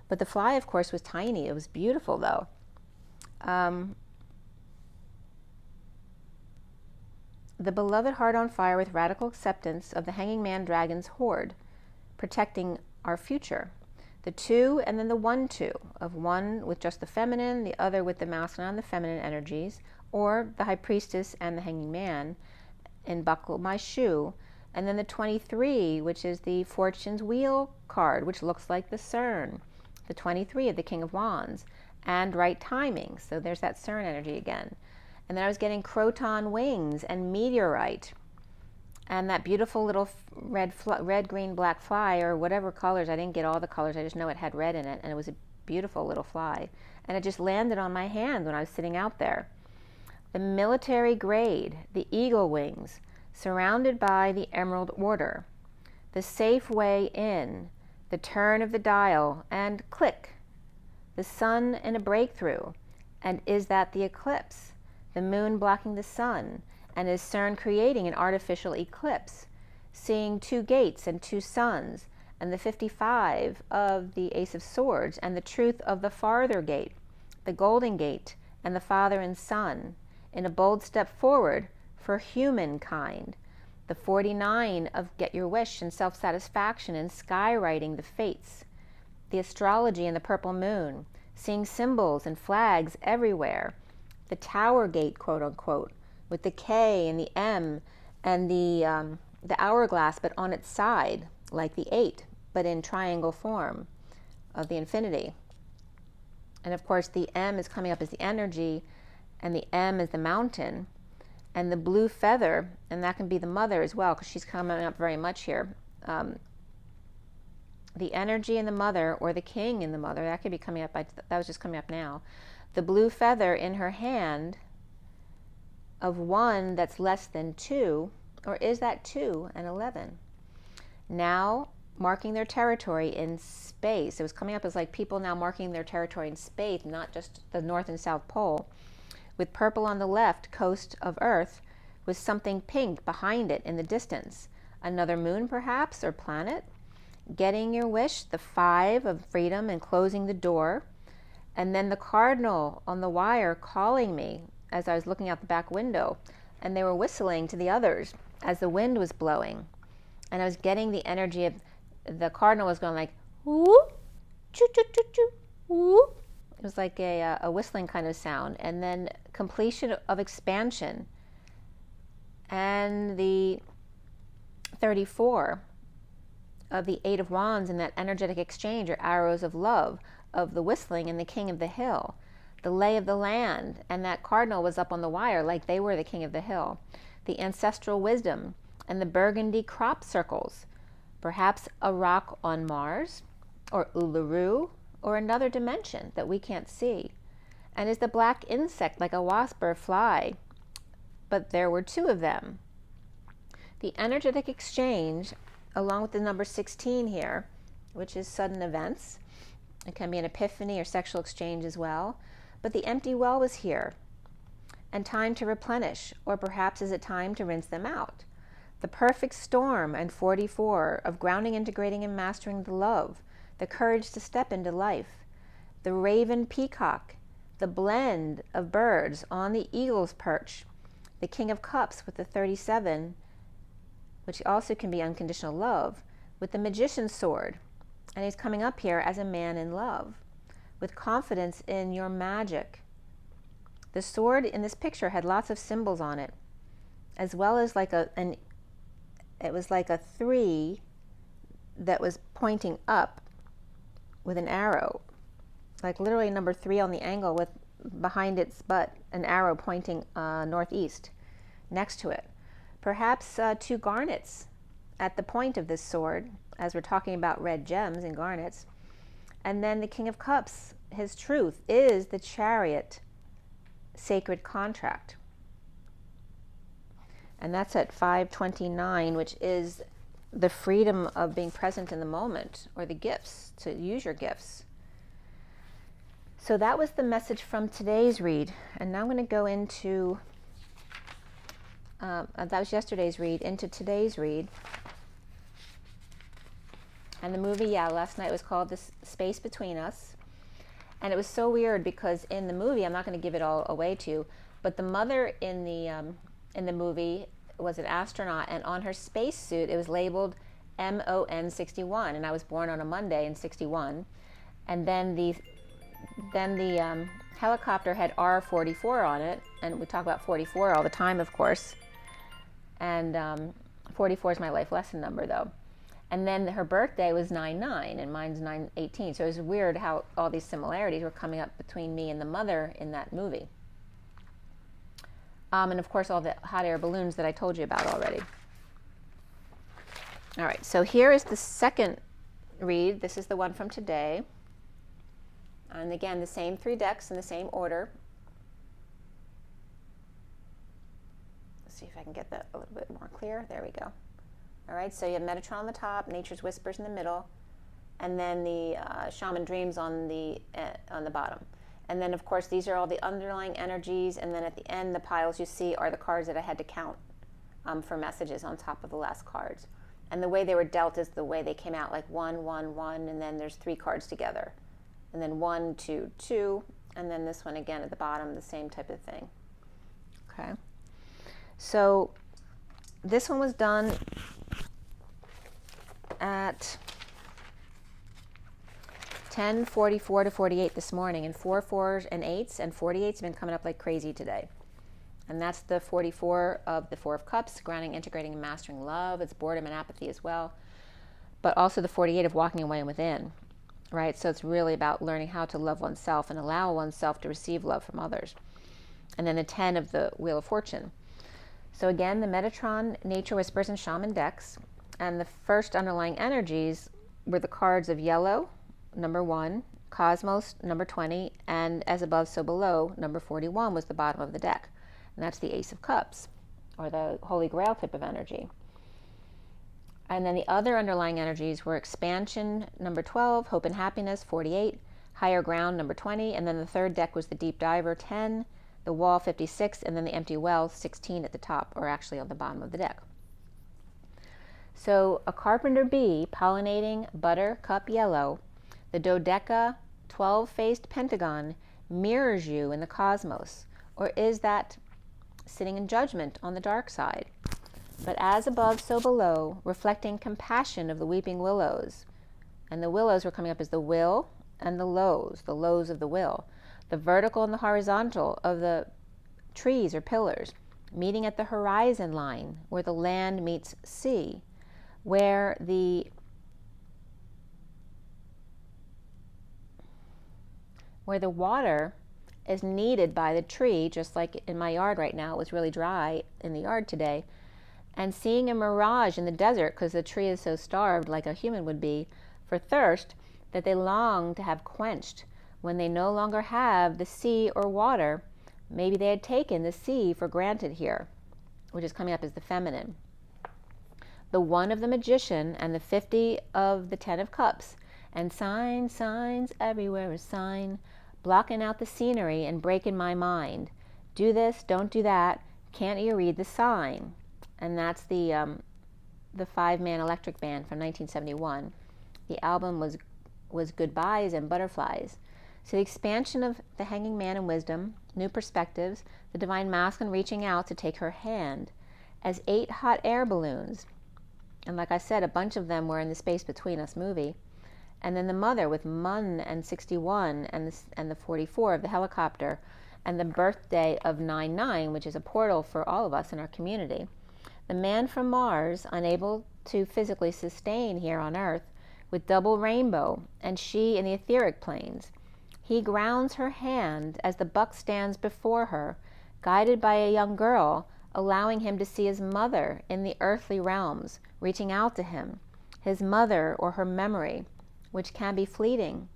But the fly, of course, was tiny. It was beautiful, though. The beloved heart on fire with radical acceptance of the hanging man dragon's horde, protecting our future. The 2 and then the 1-2, of one with just the feminine, the other with the masculine and the feminine energies, or the High Priestess and the hanging man, and buckle my shoe. And then the 23, which is the Fortune's Wheel card, which looks like the CERN. The 23 of the King of Wands, and right timing. So there's that CERN energy again. And then I was getting croton wings and meteorite. And that beautiful little red, green, black fly, or whatever colors. I didn't get all the colors. I just know it had red in it. And it was a beautiful little fly. And it just landed on my hand when I was sitting out there. The military grade, the eagle wings, surrounded by the Emerald Order. The safe way in, the turn of the dial, and click. The sun in a breakthrough. And is that the eclipse? The moon blocking the sun. And is CERN creating an artificial eclipse? Seeing 2 gates and 2 suns, and the 55 of the Ace of Swords, and the truth of the farther gate, the Golden Gate, and the Father and Son, in a bold step forward for humankind. The 49 of Get Your Wish and self-satisfaction and skywriting the fates. The astrology and the purple moon, seeing symbols and flags everywhere. The Tower Gate, quote unquote, with the K and the M and the hourglass, but on its side, like the 8, but in triangle form of the infinity. And of course, the M is coming up as the energy, and the M is the mountain, and the blue feather, and that can be the mother as well, because she's coming up very much here. The energy in the mother, or the king in the mother, that could be coming up. That was just coming up now. The blue feather in her hand of 1 that's less than 2, or is that 2 and 11? Now marking their territory in space. It was coming up as like people now marking their territory in space, not just the North and South Pole. With purple on the left coast of Earth, with something pink behind it in the distance. Another moon perhaps, or planet. Getting your wish, the 5 of freedom and closing the door. And then the cardinal on the wire calling me as I was looking out the back window. And they were whistling to the others as the wind was blowing. And I was getting the energy of the cardinal was going like, whoop, choo, choo, choo, choo, whoop. It was like a whistling kind of sound. And then completion of expansion. And the 34 of the 8 of Wands in that energetic exchange, or arrows of love, of the whistling and the king of the hill. The lay of the land, and that cardinal was up on the wire like they were the king of the hill. The ancestral wisdom and the burgundy crop circles. Perhaps a rock on Mars, or Uluru, or another dimension that we can't see. And is the black insect like a wasp or a fly? But there were 2 of them. The energetic exchange, along with the number 16 here, which is sudden events. It can be an epiphany or sexual exchange as well. But the empty well was here, and time to replenish, or perhaps is it time to rinse them out? The perfect storm, and 44 of grounding, integrating, and mastering the love, the courage to step into life. The raven peacock, the blend of birds on the eagle's perch. The king of cups with the 37, which also can be unconditional love, with the magician's sword. And he's coming up here as a man in love, with confidence in your magic. The sword in this picture had lots of symbols on it, as well as like it was like a 3 that was pointing up with an arrow, like literally number 3 on the angle with behind its butt an arrow pointing northeast next to it. Perhaps 2 garnets at the point of this sword, as we're talking about red gems and garnets. And then the King of Cups, his truth is the Chariot sacred contract. And that's at 529, which is the freedom of being present in the moment, or the gifts, to use your gifts. So that was the message from today's read. And now I'm going to go into, that was yesterday's read, into today's read. And the movie, last night was called The Space Between Us. And it was so weird because in the movie, I'm not going to give it all away to you, but the mother in the movie was an astronaut, and on her spacesuit it was labeled MON 61, and I was born on a Monday in 61. And then the helicopter had R44 on it, and we talk about 44 all the time, of course. And 44 is my life lesson number, though. And then her birthday was 9/9, and mine's 9/18. So it was weird how all these similarities were coming up between me and the mother in that movie. And of course, all the hot air balloons that I told you about already. All right, so here is the second read. This is the one from today. And again, the same 3 decks in the same order. Let's see if I can get that a little bit more clear. There we go. All right, so you have Metatron on the top, Nature's Whispers in the middle, and then the Shaman Dreams on the bottom. And then, of course, these are all the underlying energies, and then at the end, the piles you see are the cards that I had to count for messages on top of the last cards. And the way they were dealt is the way they came out, like 1, 1, 1, and then there's 3 cards together. And then 1, 2, 2, and then this one again at the bottom, the same type of thing. Okay. So this one was done at 10:44 to 48 this morning, and 4 4s and 8s and 48s have been coming up like crazy today. And that's the 44 of the 4 of Cups, grounding, integrating, and mastering love. It's boredom and apathy as well. but also the 48 of walking away and within, right? So it's really about learning how to love oneself and allow oneself to receive love from others. And then the 10 of the Wheel of Fortune. So again, the Metatron, Nature Whispers, and Shaman decks. And the first underlying energies were the cards of Yellow, number 1, Cosmos, number 20, and As Above, So Below, number 41 was the bottom of the deck. And that's the Ace of Cups, or the Holy Grail type of energy. And then the other underlying energies were Expansion, number 12, Hope and Happiness, 48, Higher Ground, number 20, and then the third deck was the Deep Diver, 10, the Wall, 56, and then the Empty Well, 16 at the top, or actually on the bottom of the deck. So a carpenter bee pollinating Buttercup Yellow, the Dodeca 12-faced pentagon mirrors you in the cosmos, or is that sitting in judgment on the dark side? But as above, so below, reflecting compassion of the weeping willows. And the willows were coming up as the will and the lows of the will. The vertical and the horizontal of the trees or pillars, meeting at the horizon line where the land meets sea, where the water is needed by the tree, just like in my yard right now. It was really dry in the yard today. And seeing a mirage in the desert, because the tree is so starved, like a human would be, for thirst, that they long to have quenched. When they no longer have the sea or water, maybe they had taken the sea for granted here, which is coming up as the feminine. The 1 of the Magician and the 50 of the 10 of Cups. And signs everywhere, a sign, blocking out the scenery and breaking my mind. Do this, don't do that, can't you read the sign? And that's the 5-man electric band from 1971. The album was Goodbyes and Butterflies. So the expansion of the Hanging Man and Wisdom, new perspectives, the Divine Masculine reaching out to take her hand as 8 hot air balloons. And like I said, a bunch of them were in the Space Between Us movie. And then the Mother with Mun and 61 and the 44 of the helicopter, and the birthday of 99, which is a portal for all of us in our community. The Man from Mars, unable to physically sustain here on Earth, with double rainbow, and she in the etheric planes. He grounds her hand as the buck stands before her, guided by a young girl, allowing him to see his mother in the earthly realms, reaching out to him, his mother or her memory, which can be fleeting.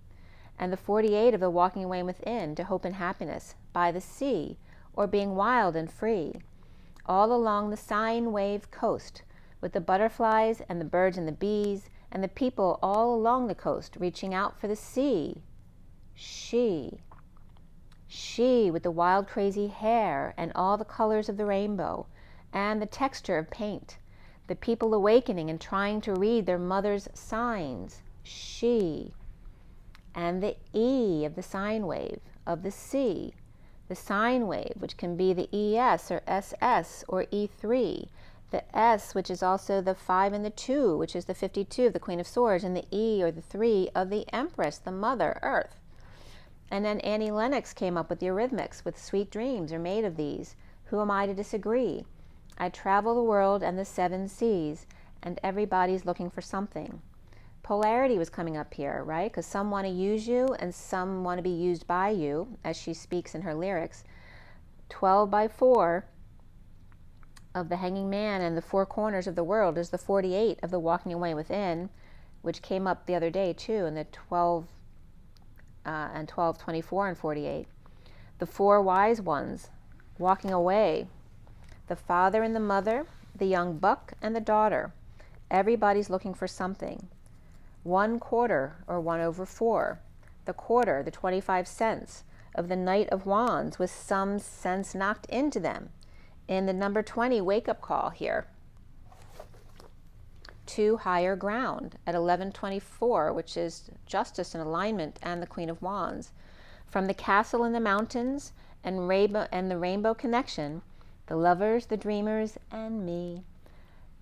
And the 48 of the Walking Away Within, to Hope and Happiness, by the sea, or being wild and free, all along the sine wave coast, with the butterflies and the birds and the bees, and the people all along the coast, reaching out for the sea. She with the wild crazy hair and all the colors of the rainbow and the texture of paint, the people awakening and trying to read their mother's signs. She. And the E of the sine wave of the sea, the sine wave, which can be the ES or SS or E3, the S, which is also the 5 and the 2, which is the 52 of the Queen of Swords, and the E or the 3 of the Empress, the Mother Earth. And then Annie Lennox came up with the Eurythmics, with Sweet Dreams are made of these. Who am I to disagree? I travel the world and the 7 seas, and everybody's looking for something. Polarity was coming up here, right? Because some want to use you and some want to be used by you, as she speaks in her lyrics. 12 by 4 of the Hanging Man and the 4 corners of the world is the 48 of the Walking Away Within, which came up the other day too, in the 12 and 12, 24, and 48. The 4 wise ones walking away. The father and the mother, the young buck and the daughter. Everybody's looking for something. 1/4 or 1/4. The quarter, the 25 cents of the Knight of Wands, with some sense knocked into them. In the number 20 wake-up call here. 2 higher ground at 11:24, which is justice and alignment and the Queen of Wands. From the castle in the mountains and the rainbow connection, the lovers, the dreamers, and me.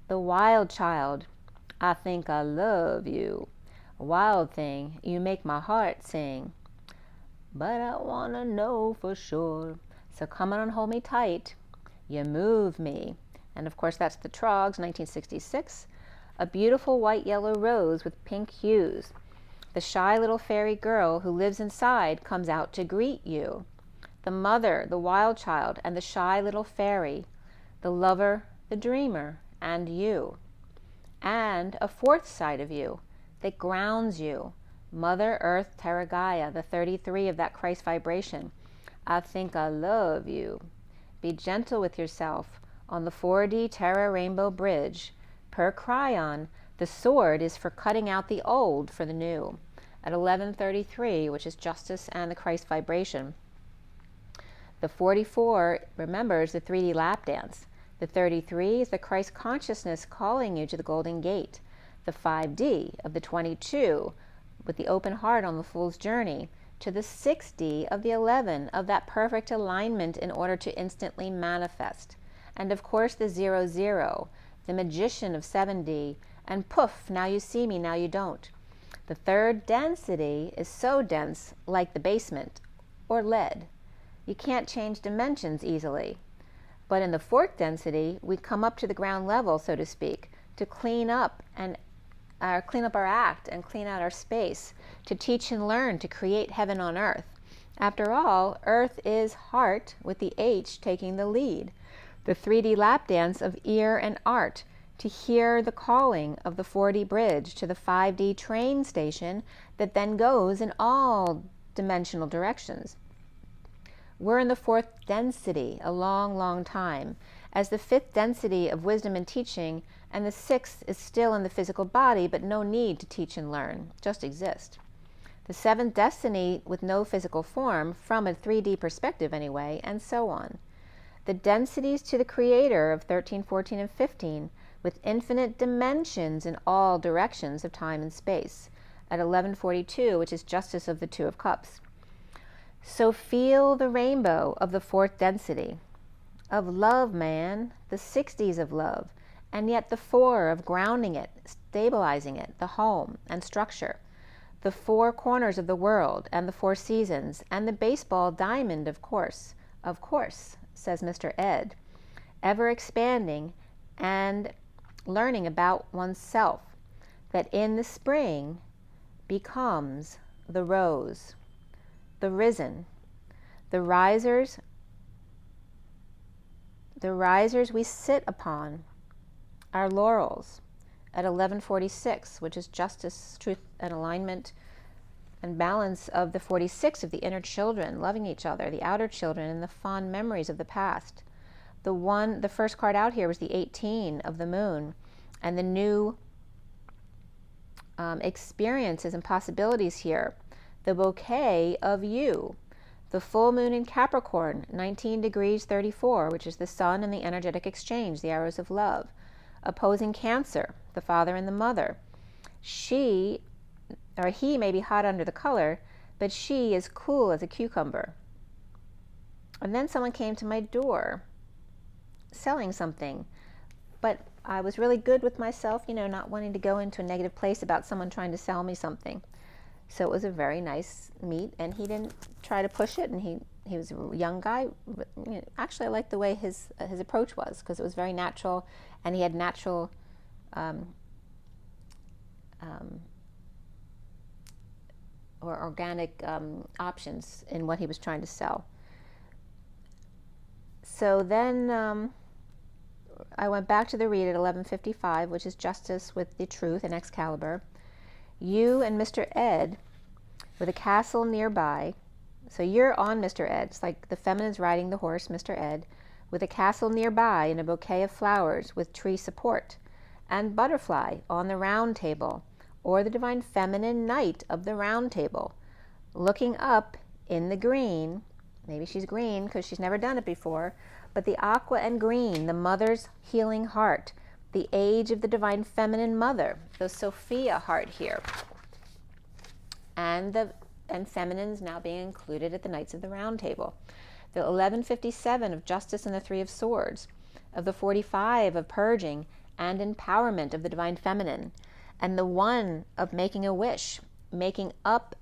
The wild child, I think I love you. Wild thing, you make my heart sing. But I wanna know for sure, so come on and hold me tight. You move me. And of course that's the Trogs, 1966. a beautiful white yellow rose with pink hues. The shy little fairy girl who lives inside comes out to greet you. The mother, the wild child, and the shy little fairy, the lover, the dreamer, and you. And a fourth side of you that grounds you, Mother Earth Terra Gaia, the 33 of that Christ vibration. I think I love you. Be gentle with yourself on the 4D Terra Rainbow Bridge. Per Cryon, the sword is for cutting out the old for the new. At 1133, which is justice and the Christ vibration. The 44, remember, is the 3D lap dance. The 33 is the Christ consciousness calling you to the Golden Gate. The 5D of the 22, with the open heart on the Fool's Journey, to the 6D of the 11 of that perfect alignment in order to instantly manifest. And of course the 00, the magician of 7D, and poof, now you see me, now you don't. The third density is so dense, like the basement, or lead. You can't change dimensions easily. But in the fourth density, we come up to the ground level, so to speak, to clean up our act and clean out our space, to teach and learn, to create heaven on earth. After all, earth is heart, with the H taking the lead. The 3D lap dance of ear and art, to hear the calling of the 4D bridge to the 5D train station that then goes in all dimensional directions. We're in the fourth density a long, long time, as the fifth density of wisdom and teaching, and the sixth is still in the physical body, but no need to teach and learn, just exist. The seventh destiny with no physical form, from a 3D perspective anyway, and so on. The densities to the creator of 13, 14, and 15, with infinite dimensions in all directions of time and space, at 1142, which is justice of the Two of Cups. So feel the rainbow of the fourth density, of love, man, the 60s of love, and yet the 4 of grounding it, stabilizing it, the home and structure, the 4 corners of the world, and the 4 seasons, and the baseball diamond, of course, says Mr. Ed, ever expanding and learning about oneself, that in the spring becomes the rose, the risen, the risers we sit upon, our laurels, at 1146, which is justice, truth, and alignment and balance of the 46 of the inner children, loving each other, the outer children, and the fond memories of the past. The first card out here was the 18 of the moon, and the new experiences and possibilities here. The bouquet of you, the full moon in Capricorn, 19 degrees 34, which is the sun and the energetic exchange, the arrows of love, opposing Cancer, the father and the mother. She, or he, may be hot under the color, but she is cool as a cucumber. And then someone came to my door selling something, but I was really good with myself, not wanting to go into a negative place about someone trying to sell me something. So it was a very nice meet, and he didn't try to push it, and he was a young guy. Actually, I liked the way his approach was, because it was very natural, and he had natural or organic options in what he was trying to sell. So then I went back to the read at 11:55, which is justice with the truth and Excalibur. You and Mr. Ed with a castle nearby. So you're on Mr. Ed. It's like the feminine's riding the horse, Mr. Ed, with a castle nearby and a bouquet of flowers with tree support, and butterfly on the round table, or the divine feminine knight of the round table, looking up in the green. Maybe she's green because she's never done it before, but the aqua and green, the mother's healing heart, the age of the divine feminine mother, the Sophia heart here, and feminine's now being included at the Knights of the Round Table. The 1157 of Justice and the Three of Swords, of the 45 of Purging and Empowerment of the Divine Feminine, and the 1 of Making a Wish, making up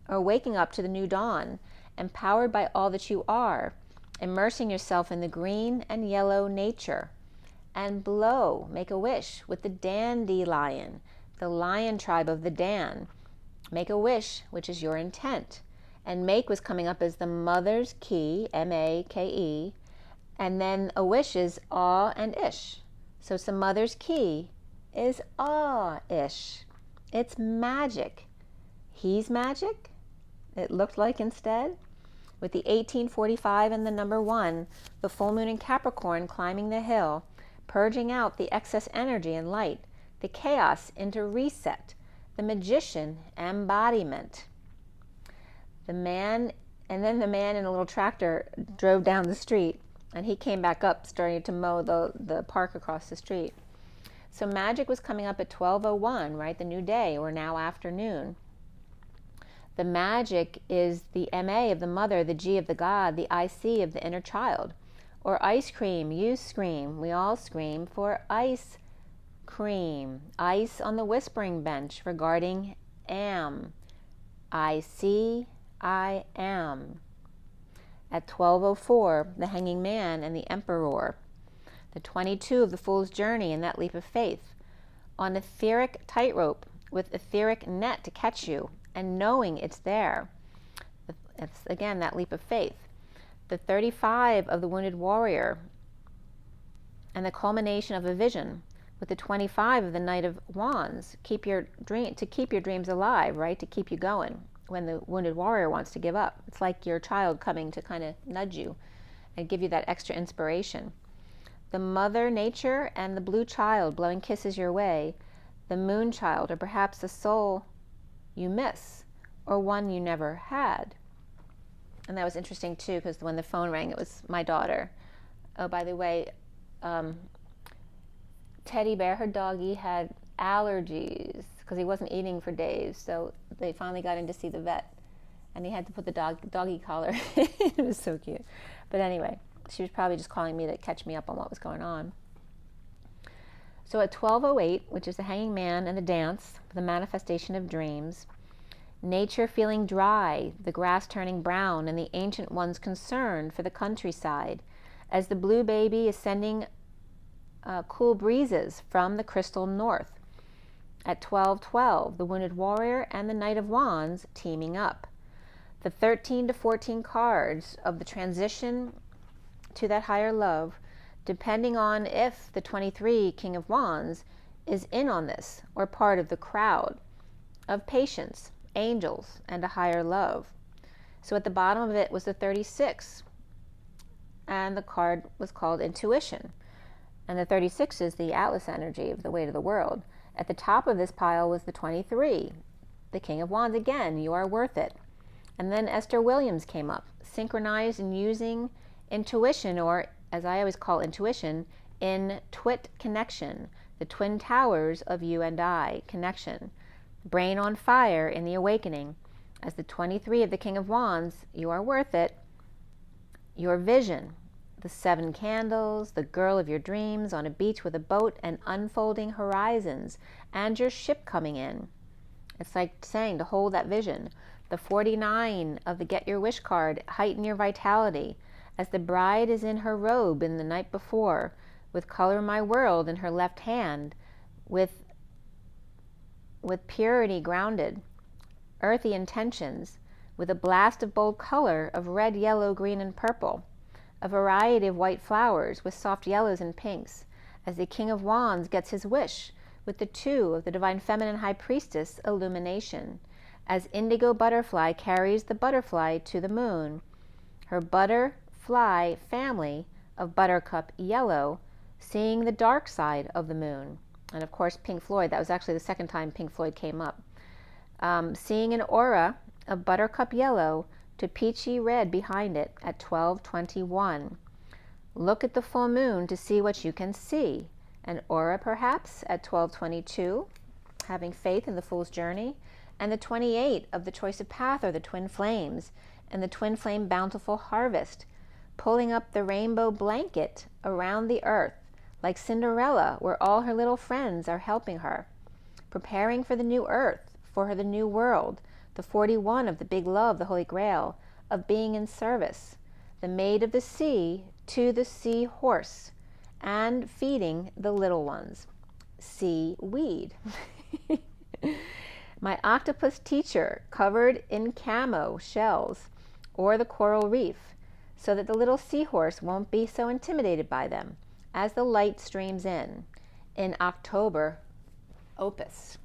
or waking up to the new dawn, empowered by all that you are, immersing yourself in the green and yellow nature, and blow, make a wish with the dandelion, the lion tribe of the Dan. Make a wish, which is your intent. And make was coming up as the mother's key, M-A-K-E, and then a wish is awe and ish. So some mother's key is awe-ish. It's magic. He's magic, it looked like instead. With the 1845 and the number 1, the full moon in Capricorn climbing the hill, purging out the excess energy and light, the chaos into reset, the magician embodiment. The man, and then the man in a little tractor drove down the street, and he came back up starting to mow the park across the street. So magic was coming up at 12:01, right? The new day, or now afternoon. The magic is the M-A of the mother, the G of the God, the I-C of the inner child. Or ice cream, you scream, we all scream for ice cream. Ice on the whispering bench regarding am. I see, I am. At 12:04, the hanging man and the emperor. The 22 of the fool's journey and that leap of faith. On etheric tightrope with etheric net to catch you and knowing it's there. It's again that leap of faith. The 35 of the wounded warrior and the culmination of a vision with the 25 of the Knight of Wands. Keep your dreams alive, right? To keep you going when the wounded warrior wants to give up. It's like your child coming to kind of nudge you and give you that extra inspiration. The mother nature and the blue child blowing kisses your way. The moon child, or perhaps the soul you miss, or one you never had. And that was interesting too, because when the phone rang, it was my daughter. Oh, by the way, Teddy Bear, her doggy, had allergies because he wasn't eating for days. So they finally got in to see the vet, and he had to put the doggy collar. It was so cute. But anyway, she was probably just calling me to catch me up on what was going on. So at 12:08, which is the hanging man and the dance, the manifestation of dreams, nature feeling dry, the grass turning brown, and the ancient ones concerned for the countryside, as the blue baby is sending cool breezes from the crystal north. At 12:12, the wounded warrior and the Knight of Wands teaming up. The 13 to 14 cards of the transition to that higher love, depending on if the 23 King of Wands is in on this or part of the crowd of patience, angels, and a higher love. So at the bottom of it was the 36, and the card was called Intuition. And the 36 is the Atlas energy of the weight of the world. At the top of this pile was the 23, the King of Wands again, you are worth it. And then Esther Williams came up, synchronized in using intuition, or as I always call intuition, in twit connection, the twin towers of you and I connection. Brain on fire in the awakening. As the 23 of the King of Wands, you are worth it. Your vision, the 7 candles, the girl of your dreams on a beach with a boat and unfolding horizons, and your ship coming in. It's like saying to hold that vision. The 49 of the Get Your Wish card, heighten your vitality, as the bride is in her robe in the night before, with Color My World in her left hand, with purity grounded, earthy intentions, with a blast of bold color of red, yellow, green, and purple, a variety of white flowers with soft yellows and pinks, as the King of Wands gets his wish, with the 2 of the Divine Feminine High Priestess illumination, as indigo butterfly carries the butterfly to the moon, her butterfly family of buttercup yellow, seeing the dark side of the moon. And of course, Pink Floyd, that was actually the second time Pink Floyd came up. Seeing an aura of buttercup yellow to peachy red behind it at 12:21. Look at the full moon to see what you can see. An aura perhaps at 12:22, having faith in the fool's journey. And the 28 of the choice of path are the twin flames, and the twin flame bountiful harvest, pulling up the rainbow blanket around the earth, like Cinderella, where all her little friends are helping her, preparing for the new earth, for her the new world, the 41 of the big love, the Holy Grail, of being in service, the maid of the sea to the sea horse, and feeding the little ones. See weed. My octopus teacher covered in camo shells or the coral reef, so that the little seahorse won't be so intimidated by them as the light streams in October Opus.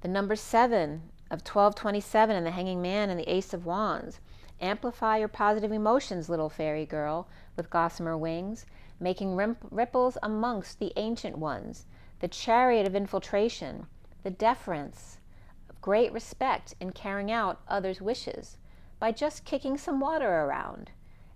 The number 7 of 1227 and the Hanging Man and the Ace of Wands. Amplify your positive emotions, little fairy girl with gossamer wings, making ripples amongst the ancient ones. The chariot of infiltration, the deference of great respect in carrying out others' wishes by just kicking some water around.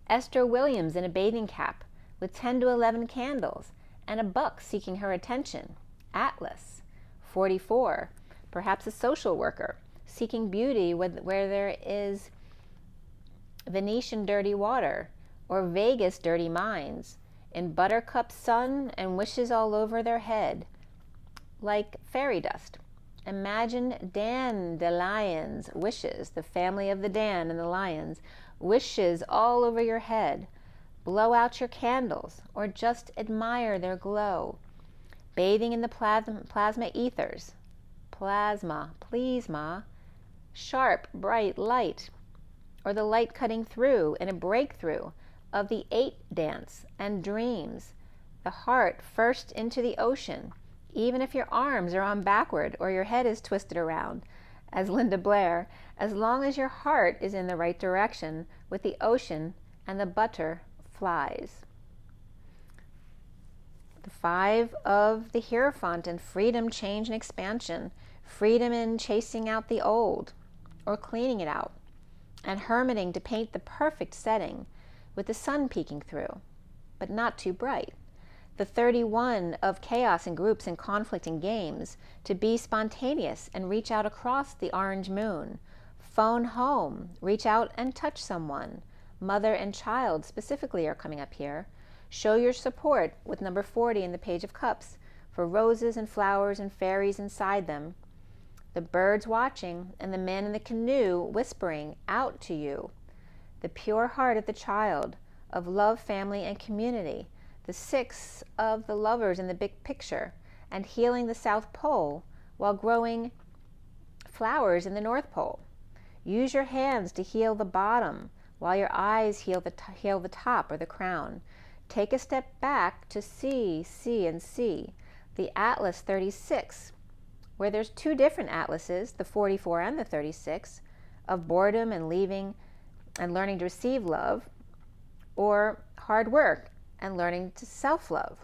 Esther Williams in a bathing cap with 10 to 11 candles and a buck seeking her attention. Atlas. 44. Perhaps a social worker seeking beauty where there is Venetian dirty water or Vegas dirty minds, in buttercup sun and wishes all over their head, like fairy dust. Imagine dandelions, wishes, the family of the Dan and the lions, wishes all over your head. Blow out your candles or just admire their glow. Bathing in the plasma ethers. Plasma, sharp, bright light, or the light cutting through in a breakthrough of the 8 dance and dreams. The heart first into the ocean, even if your arms are on backward or your head is twisted around, as Linda Blair, as long as your heart is in the right direction with the ocean and the butterflies. The 5 of the Hierophant and freedom, change, and expansion. Freedom in chasing out the old or cleaning it out, and hermiting to paint the perfect setting with the sun peeking through, but not too bright. The 31 of chaos and groups and conflict and games, to be spontaneous and reach out across the orange moon. Phone home, reach out and touch someone. Mother and child specifically are coming up here. Show your support with number 40 in the Page of Cups for roses and flowers and fairies inside them. The birds watching and the man in the canoe whispering out to you. The pure heart of the child, of love, family, and community. The 6 of the lovers in the big picture, and healing the South Pole while growing flowers in the North Pole. Use your hands to heal the bottom while your eyes heal the top or the crown. Take a step back to see. The Atlas 36, where there's 2 different atlases, the 44 and the 36, of boredom and leaving and learning to receive love, or hard work and learning to self-love,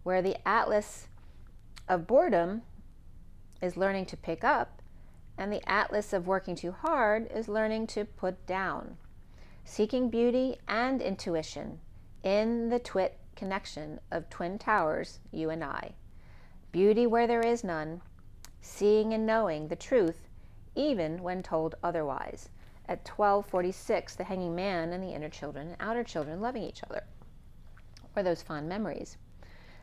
where the atlas of boredom is learning to pick up, and the atlas of working too hard is learning to put down. Seeking beauty and intuition in the twit connection of twin towers, you and I. Beauty where there is none, seeing and knowing the truth even when told otherwise. At 1246, the Hanging Man and the inner children and outer children loving each other, or those fond memories.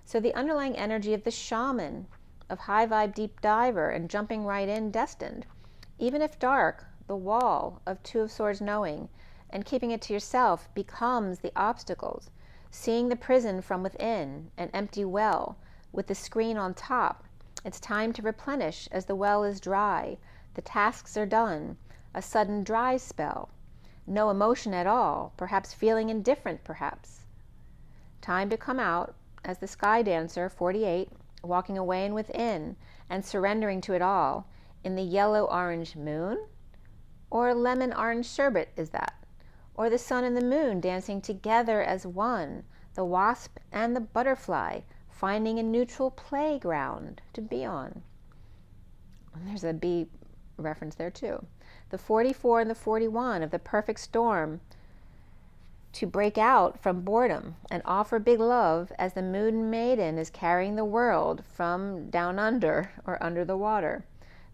So the underlying energy of the shaman, of high vibe deep diver and jumping right in destined, even if dark, the wall of 2 of Swords knowing and keeping it to yourself becomes the obstacles. Seeing the prison from within, an empty well with the screen on top. It's time to replenish as the well is dry. The tasks are done. A sudden dry spell. No emotion at all, perhaps feeling indifferent, perhaps. Time to come out as the sky dancer, 48, walking away and within and surrendering to it all in the yellow-orange moon? Or lemon-orange sherbet is that? Or the sun and the moon dancing together as one, the wasp and the butterfly finding a neutral playground to be on. And there's a bee reference there too. The 44 and the 41 of the perfect storm to break out from boredom and offer big love as the moon maiden is carrying the world from down under or under the water.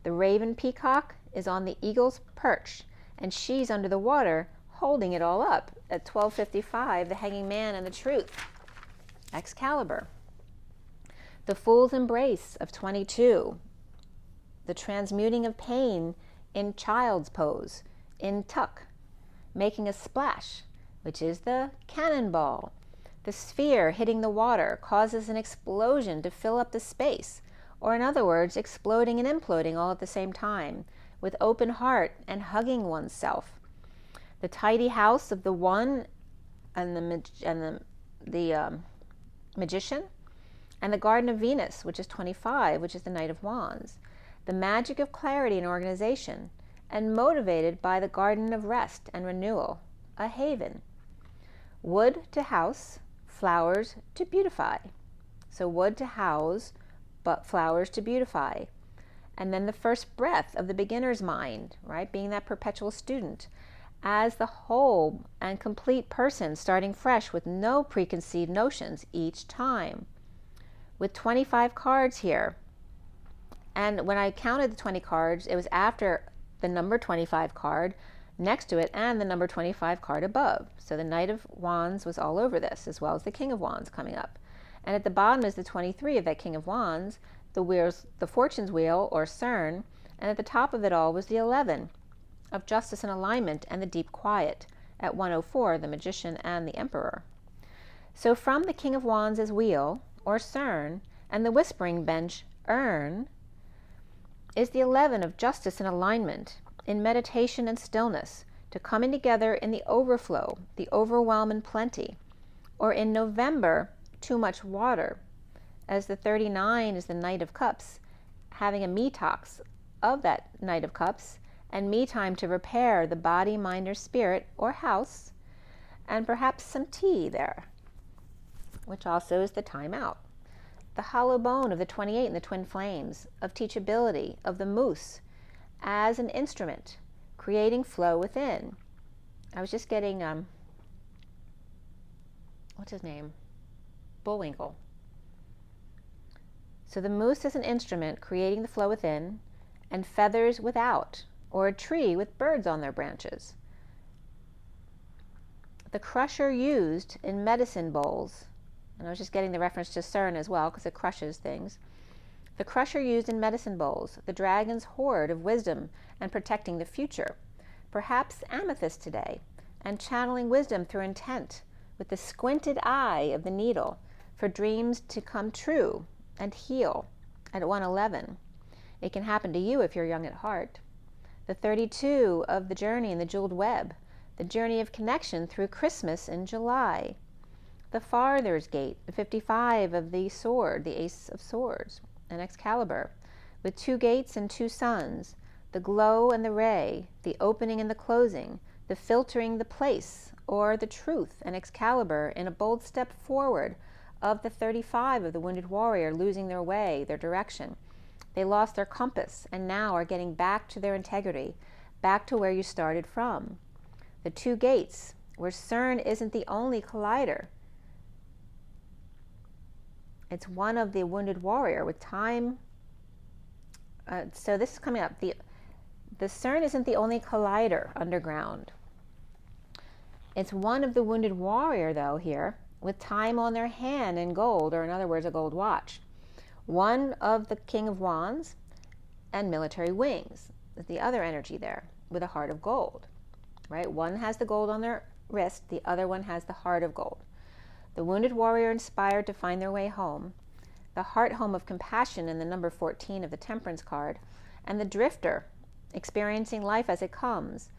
The raven peacock is on the eagle's perch and she's under the water holding it all up. At 1255, the Hanging Man and the Truth. Excalibur. The Fool's Embrace of 22. The transmuting of pain in child's pose, in tuck, making a splash, which is the cannonball. The sphere hitting the water causes an explosion to fill up the space, or in other words, exploding and imploding all at the same time, with open heart and hugging oneself. The tidy house of the one and the magician, and the Garden of Venus, which is 25, which is the Knight of Wands. The magic of clarity and organization, and motivated by the Garden of Rest and Renewal, a haven. Wood to house, flowers to beautify. So wood to house, but flowers to beautify. And then the first breath of the beginner's mind, right? Being that perpetual student, as the whole and complete person, starting fresh with no preconceived notions each time. With 25 cards here. And when I counted the 20 cards, it was after the number 25 card next to it and the number 25 card above. So the Knight of Wands was all over this, as well as the King of Wands coming up. And at the bottom is the 23 of that King of Wands, the Fortune's Wheel, or CERN, and at the top of it all was the 11 of Justice and Alignment and the Deep Quiet, at 104, the Magician and the Emperor. So from the King of Wands as Wheel, or CERN, and the Whispering Bench, Urn, is the 11 of Justice and Alignment, in meditation and stillness, to coming together in the overflow, the overwhelm and plenty, or in November, too much water, as the 39 is the Knight of Cups, having a me-tox of that Knight of Cups, and me time to repair the body, mind, or spirit, or house, and perhaps some tea there, which also is the time out. The hollow bone of the 28 and the twin flames, of teachability, of the moose, as an instrument, creating flow within. I was just getting, what's his name? Bullwinkle. So the moose is an instrument, creating the flow within, and feathers without, or a tree with birds on their branches. The crusher used in medicine bowls, and I was just getting the reference to CERN as well, because it crushes things. The crusher used in medicine bowls, the dragon's hoard of wisdom and protecting the future. Perhaps amethyst today, and channeling wisdom through intent, with the squinted eye of the needle, for dreams to come true and heal, at 111. It can happen to you if you're young at heart. The 32 of the journey in the jeweled web, the journey of connection through Christmas in July. The Farther's Gate, the 55 of the sword, the Ace of Swords, and Excalibur, with 2 gates and 2 suns, the glow and the ray, the opening and the closing, the filtering the place, or the truth, and Excalibur in a bold step forward of the 35 of the wounded warrior, losing their way, their direction. They lost their compass and now are getting back to their integrity, back to where you started from. The 2 gates, where CERN isn't the only collider. It's one of the wounded warrior with time. So this is coming up. The CERN isn't the only collider underground. It's one of the wounded warrior, though, here, with time on their hand in gold, or in other words, a gold watch. One of the King of Wands and military wings, the other energy there, with a heart of gold, right? One has the gold on their wrist, the other one has the heart of gold. The wounded warrior inspired to find their way home, the heart home of compassion in the number 14 of the Temperance card, and the drifter, experiencing life as it comes,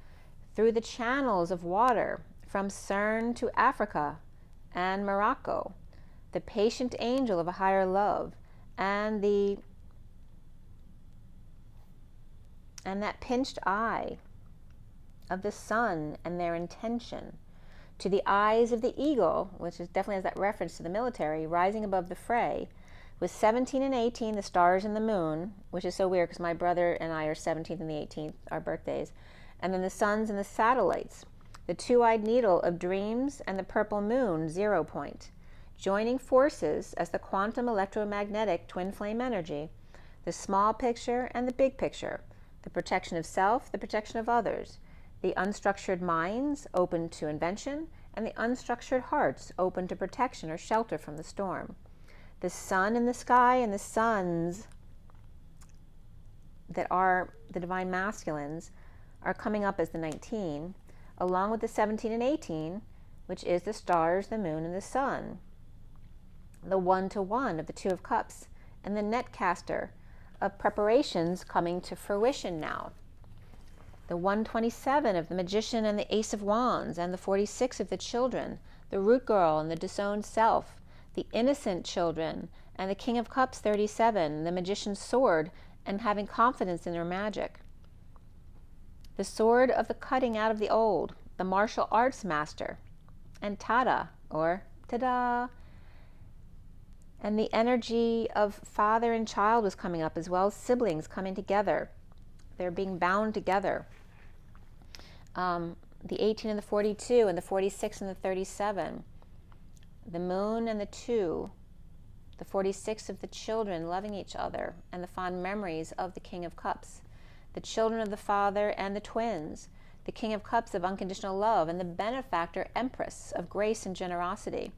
through the channels of water, from CERN to Africa and Morocco, the patient angel of a higher love, and that pinched eye of the sun and their intention, to the eyes of the eagle, which is definitely has that reference to the military, rising above the fray, with 17 and 18, the stars and the moon, which is so weird because my brother and I are 17th and the 18th, our birthdays, and then the suns and the satellites, the 2-eyed needle of dreams and the purple moon, 0 point, joining forces as the quantum electromagnetic twin flame energy, the small picture and the big picture, the protection of self, the protection of others, the unstructured minds open to invention, and the unstructured hearts open to protection or shelter from the storm. The sun in the sky and the suns that are the divine masculines are coming up as the 19, along with the 17 and 18, which is the stars, the moon, and the sun. The 1-to-1 of the Two of Cups, and the netcaster of preparations coming to fruition now. The 127 of the Magician and the Ace of Wands, and the 46 of the children, the root girl and the disowned self, the innocent children, and the King of Cups 37, the Magician's sword, and having confidence in their magic. The sword of the cutting out of the old, the martial arts master, and tada, or ta-da. And the energy of father and child was coming up, as well as siblings coming together. They're being bound together. The 18 and the 42, and the 46 and the 37. The moon and the 2. The 46 of the children loving each other, and the fond memories of the King of Cups. The children of the father and the twins. The King of Cups of unconditional love, and the benefactor Empress of grace and generosity.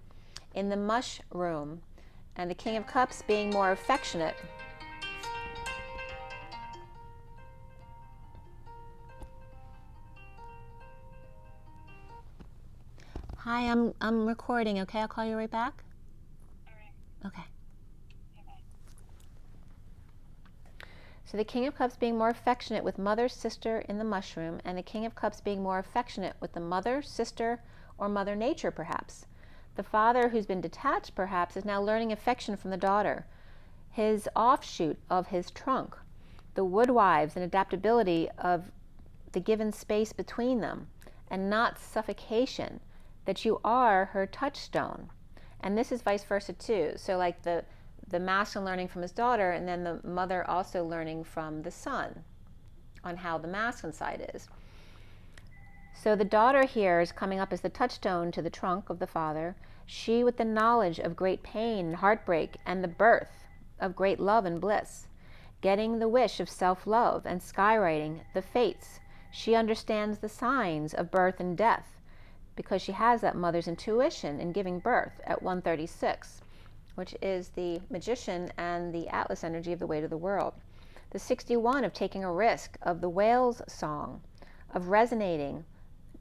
In the mushroom, and the King of Cups being more affectionate. Hi, I'm recording, okay? I'll call you right back. All right. Okay. Bye-bye. So the King of Cups being more affectionate with mother, sister in the mushroom, and the King of Cups being more affectionate with the mother, sister, or mother nature, perhaps. The father who's been detached, perhaps, is now learning affection from the daughter, his offshoot of his trunk, the woodwives and adaptability of the given space between them, and not suffocation, that you are her touchstone. And this is vice versa too. So like the masculine learning from his daughter, and then the mother also learning from the son on how the masculine side is. So the daughter here is coming up as the touchstone to the trunk of the father, she with the knowledge of great pain and heartbreak and the birth of great love and bliss, getting the wish of self-love and skywriting the fates. She understands the signs of birth and death because she has that mother's intuition in giving birth at 136, which is the Magician and the Atlas energy of the weight of the world. The 61 of taking a risk, of the whale's song, of resonating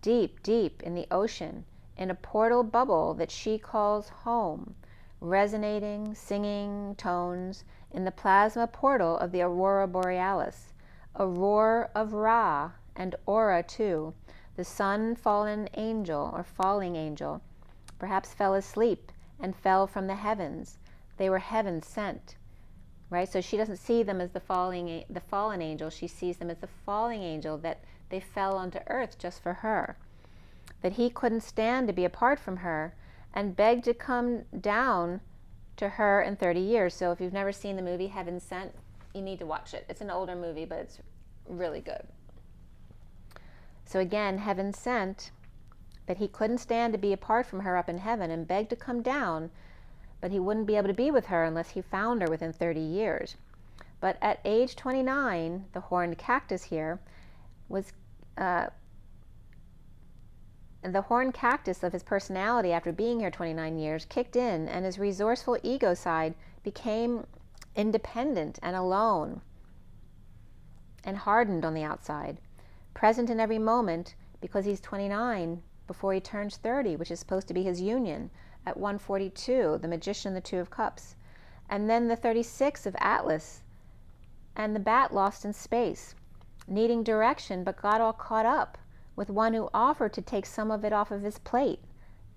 deep, deep in the ocean, in a portal bubble that she calls home, resonating, singing tones in the plasma portal of the Aurora Borealis, a roar of Ra, and Aura too, the sun fallen angel, or falling angel, perhaps fell asleep and fell from the heavens. They were heaven sent, right? So she doesn't see them as the fallen angel, she sees them as the falling angel, that they fell onto earth just for her, that he couldn't stand to be apart from her, and begged to come down to her in 30 years. So if you've never seen the movie Heaven Sent, you need to watch it. It's an older movie, but it's really good. So again, heaven sent, that he couldn't stand to be apart from her up in heaven, and begged to come down, but he wouldn't be able to be with her unless he found her within 30 years. But at age 29, the horned cactus here was the horned cactus of his personality after being here 29 years kicked in, and his resourceful ego side became independent and alone and hardened on the outside, present in every moment, because he's 29 before he turns 30, which is supposed to be his union, at 142, the Magician, the Two of Cups. And then the 36 of Atlas, and the bat lost in space, needing direction, but got all caught up with one who offered to take some of it off of his plate.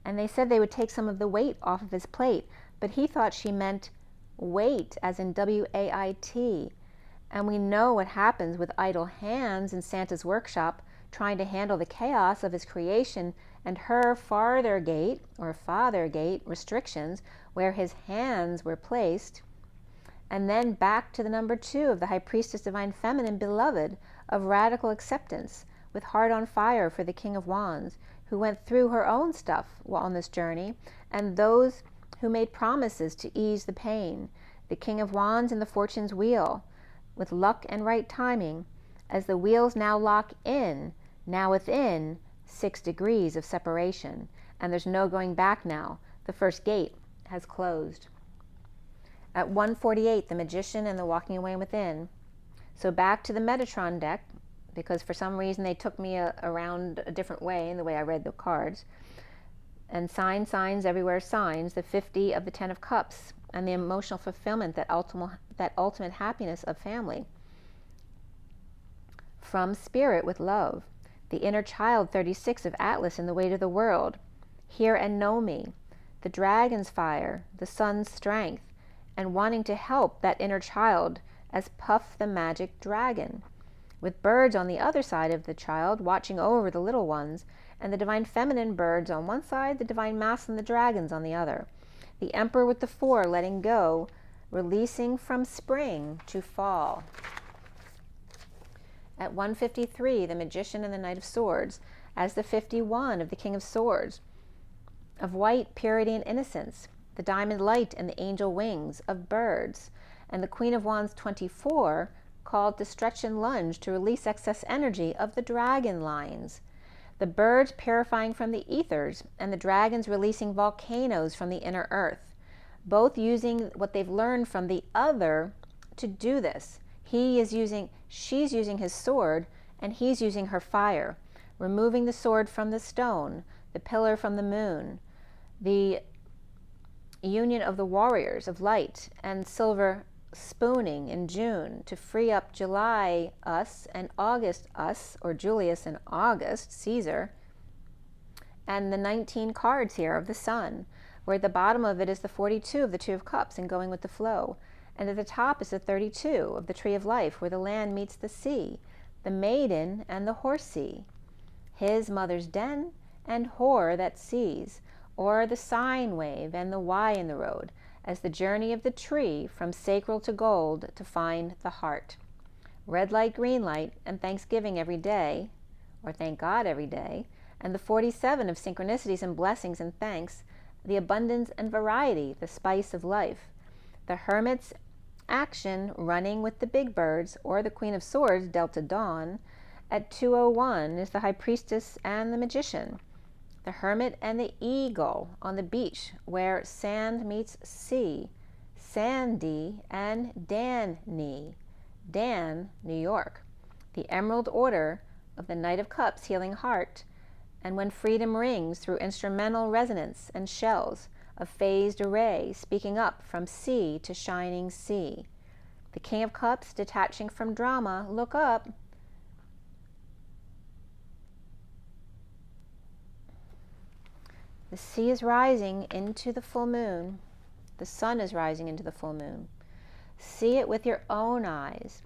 And they said they would take some of the weight off of his plate, but he thought she meant wait, as in W-A-I-T. And we know what happens with idle hands in Santa's workshop, trying to handle the chaos of his creation and her farther gate, or father gate, restrictions, where his hands were placed. And then back to the number 2 of the High Priestess Divine Feminine, beloved, of radical acceptance, with heart on fire for the King of Wands, who went through her own stuff while on this journey, and those who made promises to ease the pain. The King of Wands in the Fortune's wheel, with luck and right timing, as the wheels now lock in, now within 6 degrees of separation, and there's no going back now. The first gate has closed. At 148, the Magician and the Walking Away Within. So back to the Metatron deck, because for some reason they took me around a different way in the way I read the cards. And signs everywhere, signs, the 50 of the 10 of Cups, and the emotional fulfillment, that ultimate happiness of family. From Spirit with love, the inner child, 36 of Atlas, in the weight of the world. Hear and know me, the dragon's fire, the sun's strength, and wanting to help that inner child as Puff the magic dragon, with birds on the other side of the child watching over the little ones, and the divine feminine birds on one side, the divine masculine, the dragons on the other. The Emperor with the 4 letting go, releasing from spring to fall. At 153, the Magician and the Knight of Swords, as the 51 of the King of Swords, of white, purity and innocence, the diamond light and the angel wings of birds, and the Queen of Wands, 24, called to stretch and lunge to release excess energy of the dragon lines. The birds purifying from the ethers, and the dragons releasing volcanoes from the inner earth, both using what they've learned from the other to do this. She's using his sword, and he's using her fire, removing the sword from the stone, the pillar from the moon, the union of the warriors of light and silver spooning in June to free up July us and August us, or Julius and August, Caesar, and the 19 cards here of the sun, where at the bottom of it is the 42 of the 2 of Cups and going with the flow, and at the top is the 32 of the Tree of Life, where the land meets the sea, the maiden and the horsey, his mother's den and whore that sees, or the sine wave and the Y in the road, as the journey of the tree from sacral to gold to find the heart. Red light, green light, and thanksgiving every day, or thank God every day, and the 47 of synchronicities and blessings and thanks, the abundance and variety, the spice of life. The Hermit's action, running with the big birds, or the Queen of Swords, Delta Dawn, at 201 is the High Priestess and the Magician. The Hermit and the Eagle on the beach, where sand meets sea, Sandy and Danny, Dan, New York. The Emerald Order of the Knight of Cups, healing heart, and when freedom rings through instrumental resonance and shells of phased array, speaking up from sea to shining sea. The King of Cups, detaching from drama, look up. The sea is rising into the full moon. The sun is rising into the full moon. See it with your own eyes.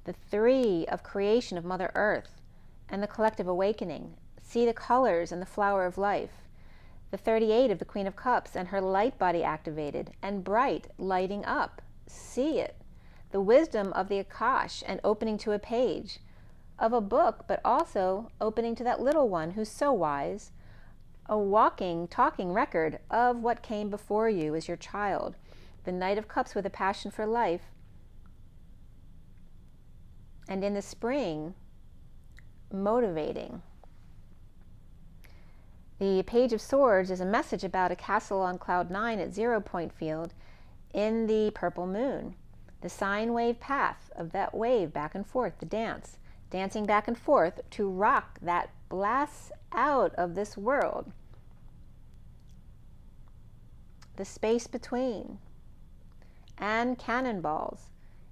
The 3 of creation of Mother Earth and the collective awakening. See the colors and the flower of life. The 38 of the Queen of Cups and her light body activated and bright, lighting up. See it. The wisdom of the Akash and opening to a page of a book, but also opening to that little one who's so wise. A walking, talking record of what came before you as your child. The Knight of Cups with a passion for life. And in the spring, motivating. The Page of Swords is a message about a castle on cloud 9 at 0 point field in the purple moon. The sine wave path of that wave back and forth, the dance. Dancing back and forth to rock that blast out of this world. The space between. And cannonballs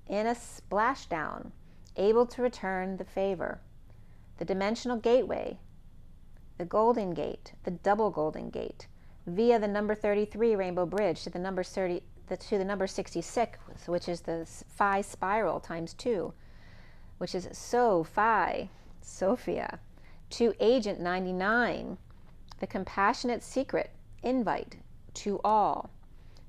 in a splashdown, able to return the favor. The dimensional gateway, the golden gate, the double golden gate, via the number 33 rainbow bridge to the number 66, which is the phi spiral times 2, which is so phi, Sophia, to agent 99, the compassionate secret invite to all.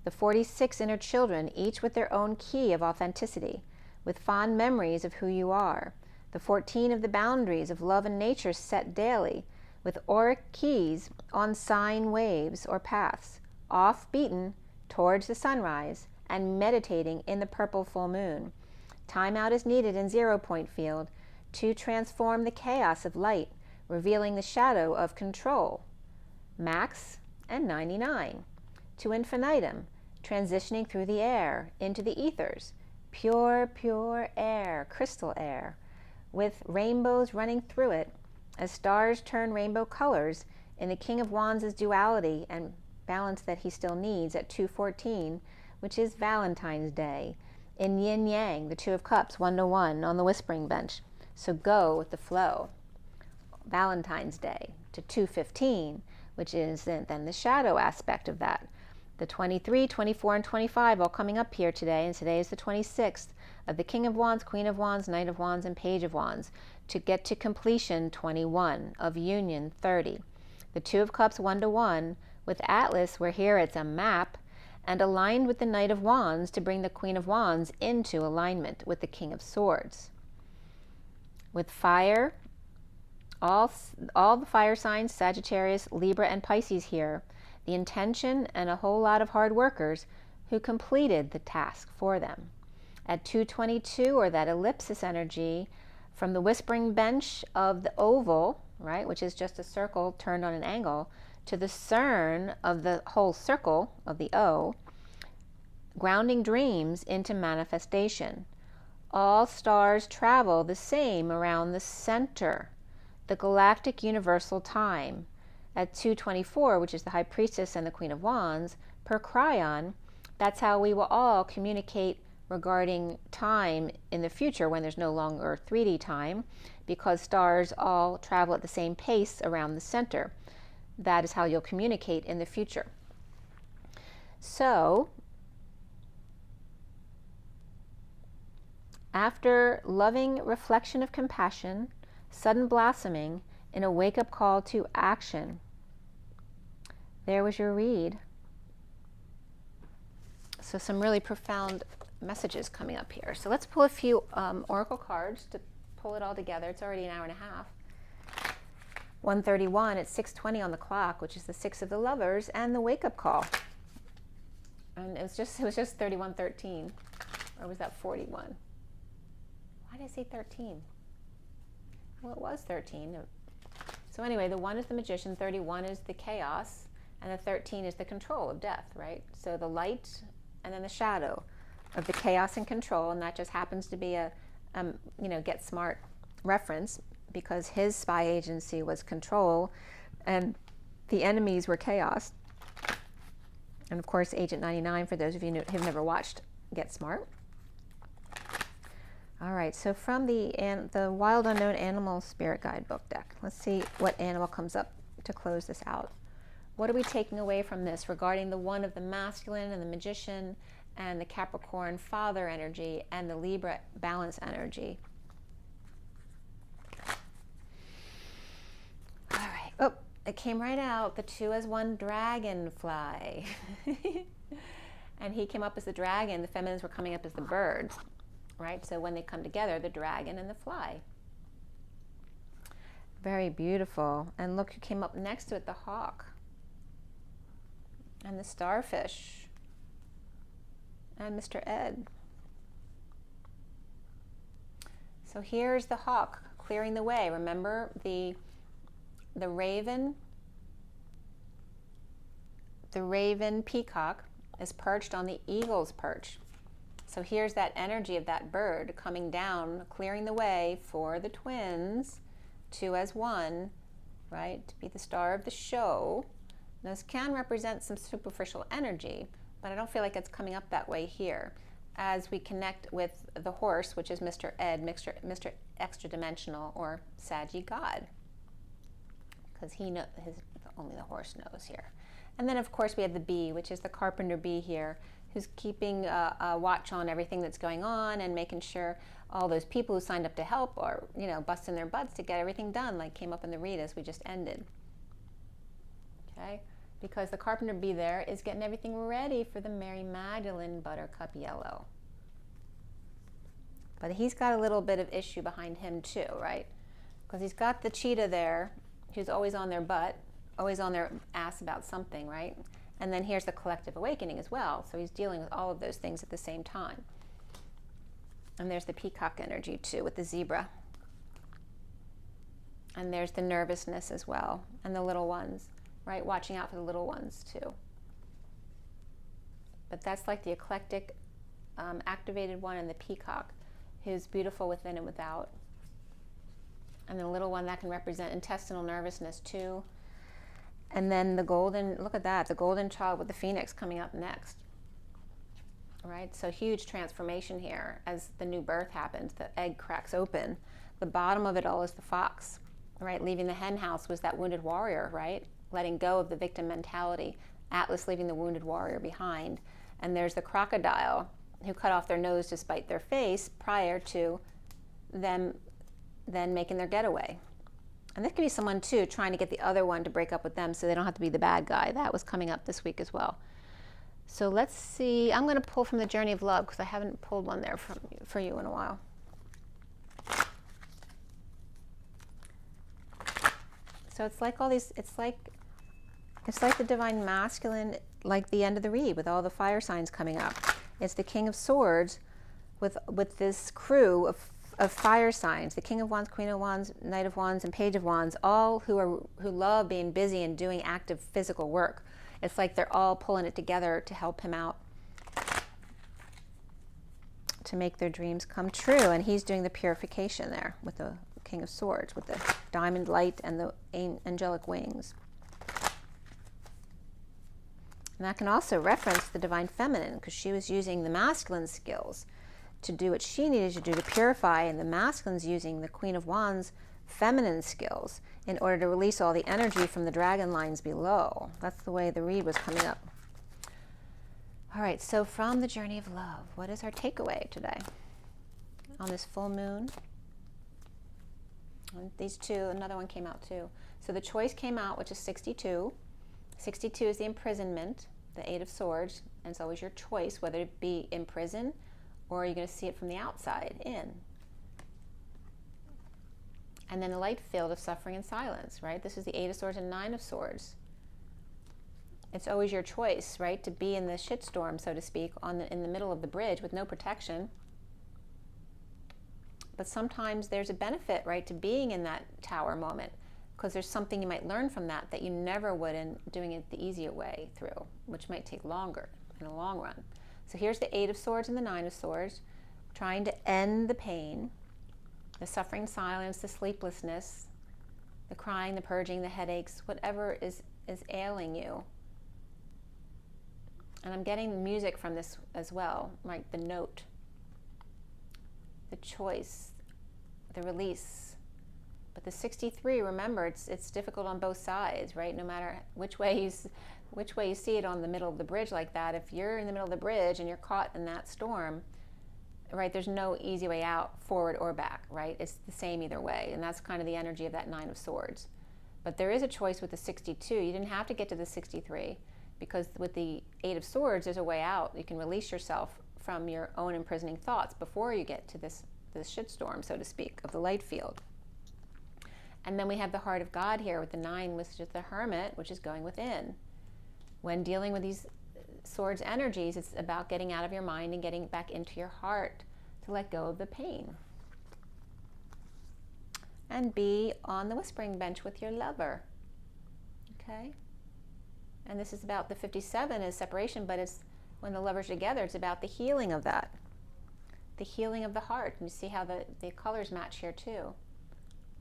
The 46 inner children, each with their own key of authenticity, with fond memories of who you are. The 14 of the boundaries of love and nature set daily, with auric keys on sine waves or paths, off-beaten towards the sunrise, and meditating in the purple full moon. Time out is needed in 0 point field to transform the chaos of light, revealing the shadow of control. Max and 99. To infinitum, transitioning through the air into the ethers. Pure, pure air, crystal air, with rainbows running through it as stars turn rainbow colors In the King of Wands is duality and balance that he still needs at 2:14, which is Valentine's Day. In Yin Yang, the Two of Cups, 1-1 on the whispering bench. So go with the flow. Valentine's Day to 2:15, which is then the shadow aspect of that. The 23, 24, and 25 all coming up here today, and today is the 26th of the King of Wands, Queen of Wands, Knight of Wands, and Page of Wands. To get to completion, 21, of union, 30. The Two of Cups, 1-1, with Atlas, where here it's a map, and aligned with the Knight of Wands to bring the Queen of Wands into alignment with the King of Swords. With fire, all the fire signs, Sagittarius, Libra, and Pisces here, the intention and a whole lot of hard workers who completed the task for them. At 2:22, or that ellipsis energy, from the whispering bench of the oval, right, which is just a circle turned on an angle, to the CERN of the whole circle of the O, grounding dreams into manifestation. All stars travel the same around the center, the galactic universal time. At 2:24, which is the High Priestess and the Queen of Wands, per Cryon, that's how we will all communicate regarding time in the future when there's no longer 3D time, because stars all travel at the same pace around the center. That is how you'll communicate in the future. So, after loving reflection of compassion, sudden blossoming in a wake-up call to action, there was your read. So some really profound messages coming up here. So let's pull a few oracle cards to pull it all together. It's already an hour and a half. 1:31 at 6:20 on the clock, which is the Six of the Lovers and the wake-up call. And it was just 31:13, or was that 41? Why did I say 13? Well, it was 13. So anyway, the 1 is the Magician, 31 is the chaos, and the 13 is the control of death, right? So the light and then the shadow of the chaos and control, and that just happens to be a Get Smart reference, because his spy agency was control and the enemies were chaos. And of course, Agent 99, for those of you who've never watched Get Smart. All right, so from the Wild Unknown Animal Spirit Guidebook deck, let's see what animal comes up to close this out. What are we taking away from this regarding the 1 of the masculine and the Magician and the Capricorn father energy and the Libra balance energy? All right. Oh, it came right out. The 2 as 1 dragonfly. And he came up as the dragon. The feminines were coming up as the birds, right? So when they come together, the dragon and the fly. Very beautiful. And look who came up next to it, the hawk. And the starfish. And Mr. Ed. So here's the hawk clearing the way. Remember the raven peacock is perched on the eagle's perch. So here's that energy of that bird coming down, clearing the way for the twins, 2 as 1, right, to be the star of the show. This can represent some superficial energy, but I don't feel like it's coming up that way here. As we connect with the horse, which is Mr. Ed, Mr. Extra Dimensional, or Saggy God, because only the horse knows here. And then, of course, we have the bee, which is the carpenter bee here, who's keeping a watch on everything that's going on and making sure all those people who signed up to help are, busting their butts to get everything done, like came up in the read as we just ended. Okay? Because the carpenter bee there is getting everything ready for the Mary Magdalene Buttercup Yellow. But he's got a little bit of issue behind him too, right? Because he's got the cheetah there, who's always on their butt, always on their ass about something, right? And then here's the collective awakening as well. So he's dealing with all of those things at the same time. And there's the peacock energy too with the zebra. And there's the nervousness as well, and the little ones, right? Watching out for the little ones too. But that's like the eclectic, activated one, and the peacock, who's beautiful within and without. And the little one, that can represent intestinal nervousness too. And then the golden, look at that, the golden child with the phoenix coming up next. Right, so huge transformation here as the new birth happens. The egg cracks open. The bottom of it all is the fox, right? Leaving the hen house was that wounded warrior, right? Letting go of the victim mentality. Atlas leaving the wounded warrior behind. And there's the crocodile who cut off their nose to spite their face prior to them then making their getaway. And this could be someone too trying to get the other one to break up with them so they don't have to be the bad guy. That was coming up this week as well. So let's see, I'm going to pull from the Journey of Love because I haven't pulled one there for you in a while. So it's like all these, it's like the Divine Masculine, like the end of the read with all the fire signs coming up. It's the King of Swords with this crew of fire signs, the King of Wands, Queen of Wands, Knight of Wands, and Page of Wands, all who love being busy and doing active physical work. It's like they're all pulling it together to help him out to make their dreams come true. And he's doing the purification there with the King of Swords, with the diamond light and the angelic wings. And that can also reference the Divine Feminine because she was using the masculine skills to do what she needed to do to purify, and the masculine's using the Queen of Wands feminine skills in order to release all the energy from the dragon lines below. That's the way the read was coming up. All right, so from the Journey of Love, what is our takeaway today on this full moon? And these two, another one came out too. So the choice came out, which is 62. 62 is the imprisonment, the Eight of Swords, and it's always your choice whether to be in prison or you're going to see it from the outside in. And then the light field of suffering and silence, right? This is the Eight of Swords and Nine of Swords. It's always your choice, right? To be in the shitstorm, so to speak, in the middle of the bridge with no protection. But sometimes there's a benefit, right, to being in that tower moment because there's something you might learn from that you never would in doing it the easier way through, which might take longer in the long run. So here's the Eight of Swords and the Nine of Swords, trying to end the pain, the suffering, silence, the sleeplessness, the crying, the purging, the headaches, whatever is ailing you. And I'm getting music from this as well, like the note, the choice, the release. But the 63, remember, it's difficult on both sides, right? No matter which way you see it on the middle of the bridge like that, if you're in the middle of the bridge and you're caught in that storm, right, there's no easy way out, forward or back, right? It's the same either way, and that's kind of the energy of that Nine of Swords. But there is a choice with the 62. You didn't have to get to the 63, because with the Eight of Swords, there's a way out. You can release yourself from your own imprisoning thoughts before you get to this shitstorm, so to speak, of the light field. And then we have the Heart of God here with the 9, which is the Hermit, which is going within. When dealing with these Swords energies, it's about getting out of your mind and getting back into your heart to let go of the pain. And be on the whispering bench with your lover. Okay? And this is about the 57 is separation, but it's when the lovers are together, it's about the healing of that. The healing of the heart. And you see how the colors match here too.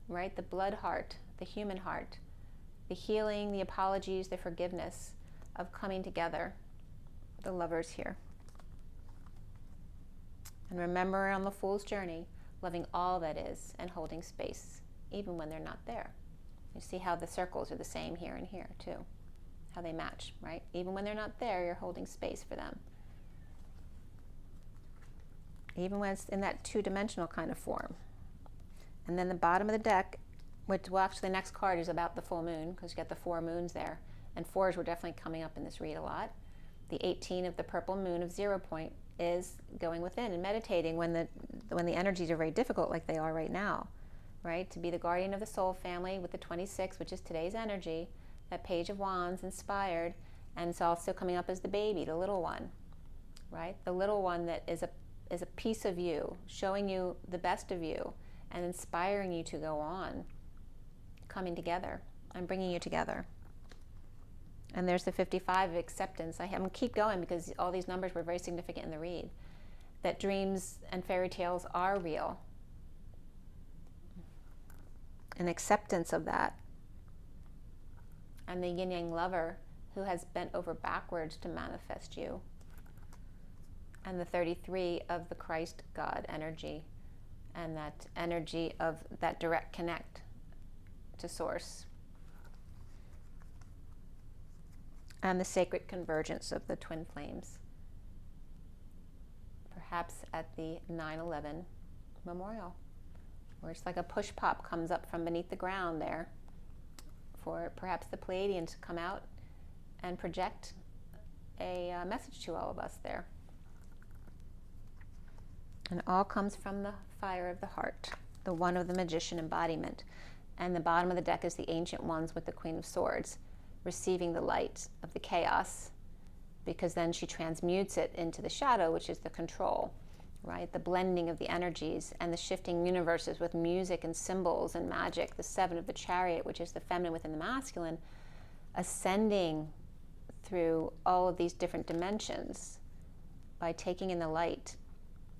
Right? The blood heart, the human heart. The healing, the apologies, the forgiveness of coming together. The lovers here. And remember on the Fool's journey, loving all that is and holding space, even when they're not there. You see how the circles are the same here and here too. How they match, right? Even when they're not there, you're holding space for them. Even when it's in that two-dimensional kind of form. And then the bottom of the deck, which, well, actually the next card is about the full moon, because you got the 4 moons there. And 4s were definitely coming up in this read a lot. The 18 of the purple moon of 0 point is going within and meditating when the energies are very difficult, like they are right now, right? To be the guardian of the soul family with the 26, which is today's energy, that Page of Wands, inspired, and it's also coming up as the baby, the little one, right? The little one that is a piece of you, showing you the best of you and inspiring you to go on, coming together and bringing you together. And there's the 55 of acceptance. I'm going to keep going because all these numbers were very significant in the read. That dreams and fairy tales are real. An acceptance of that. and the yin yang lover who has bent over backwards to manifest you, and the 33 of the Christ God energy, and that energy of that direct connect to source, and the sacred convergence of the twin flames, perhaps at the 9/11 memorial, where it's like a push pop comes up from beneath the ground there for perhaps the Pleiadian to come out and project a message to all of us there. And it all comes from the fire of the heart, the one of the magician embodiment. And the bottom of the deck is the Ancient Ones with the Queen of Swords, receiving the light of the chaos, because then she transmutes it into the shadow, which is the control, right? The blending of the energies and the shifting universes with music and symbols and magic, the 7 of the Chariot, which is the feminine within the masculine, ascending through all of these different dimensions by taking in the light.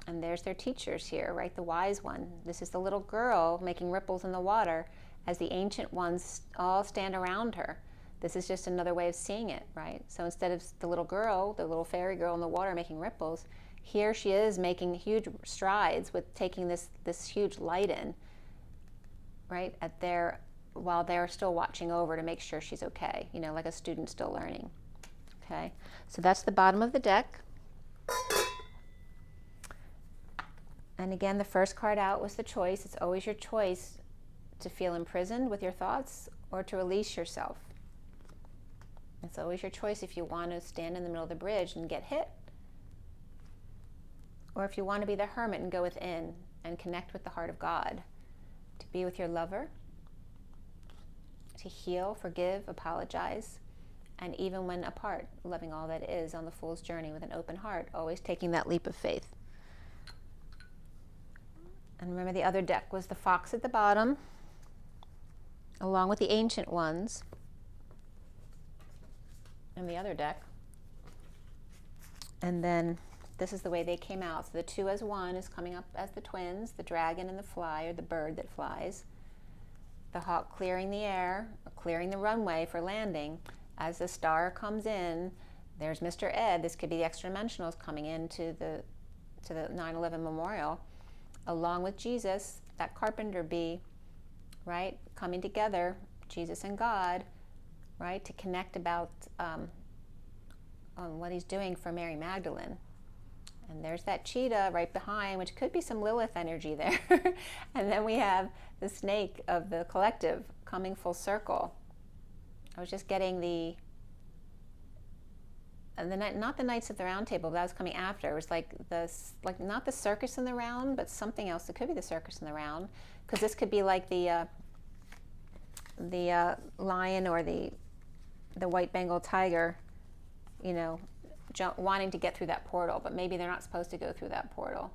And there's their teachers here, right? The wise one. This is the little girl making ripples in the water as the ancient ones all stand around her. This is just another way of seeing it, right? So instead of the little girl, the little fairy girl in the water making ripples, here she is making huge strides with taking this huge light in, right? While they're still watching over to make sure she's okay, you know, like a student still learning. Okay, so that's the bottom of the deck. And again, the first card out was the choice. It's always your choice to feel imprisoned with your thoughts or to release yourself. It's always your choice if you want to stand in the middle of the bridge and get hit, or if you want to be the hermit and go within and connect with the heart of God, to be with your lover, to heal, forgive, apologize, and even when apart, loving all that is on the fool's journey with an open heart, always taking that leap of faith. And remember, the other deck was the fox at the bottom, along with the ancient ones, and the other deck. And then this is the way they came out. So the 2 as 1 is coming up as the twins, the dragon and the fly, or the bird that flies. The hawk clearing the air, or clearing the runway for landing. As the star comes in, there's Mr. Ed. This could be the extra dimensionals coming into the 9/11 memorial, along with Jesus, that carpenter bee, right? Coming together, Jesus and God, right? To connect about on what he's doing for Mary Magdalene. And there's that cheetah right behind, which could be some Lilith energy there. And then we have the snake of the collective coming full circle. I was just getting not the Knights of the Round Table, but that was coming after. It was like not the circus in the round, but something else. It could be the circus in the round, because this could be like the lion or the white Bengal tiger, you know, wanting to get through that portal, but maybe they're not supposed to go through that portal.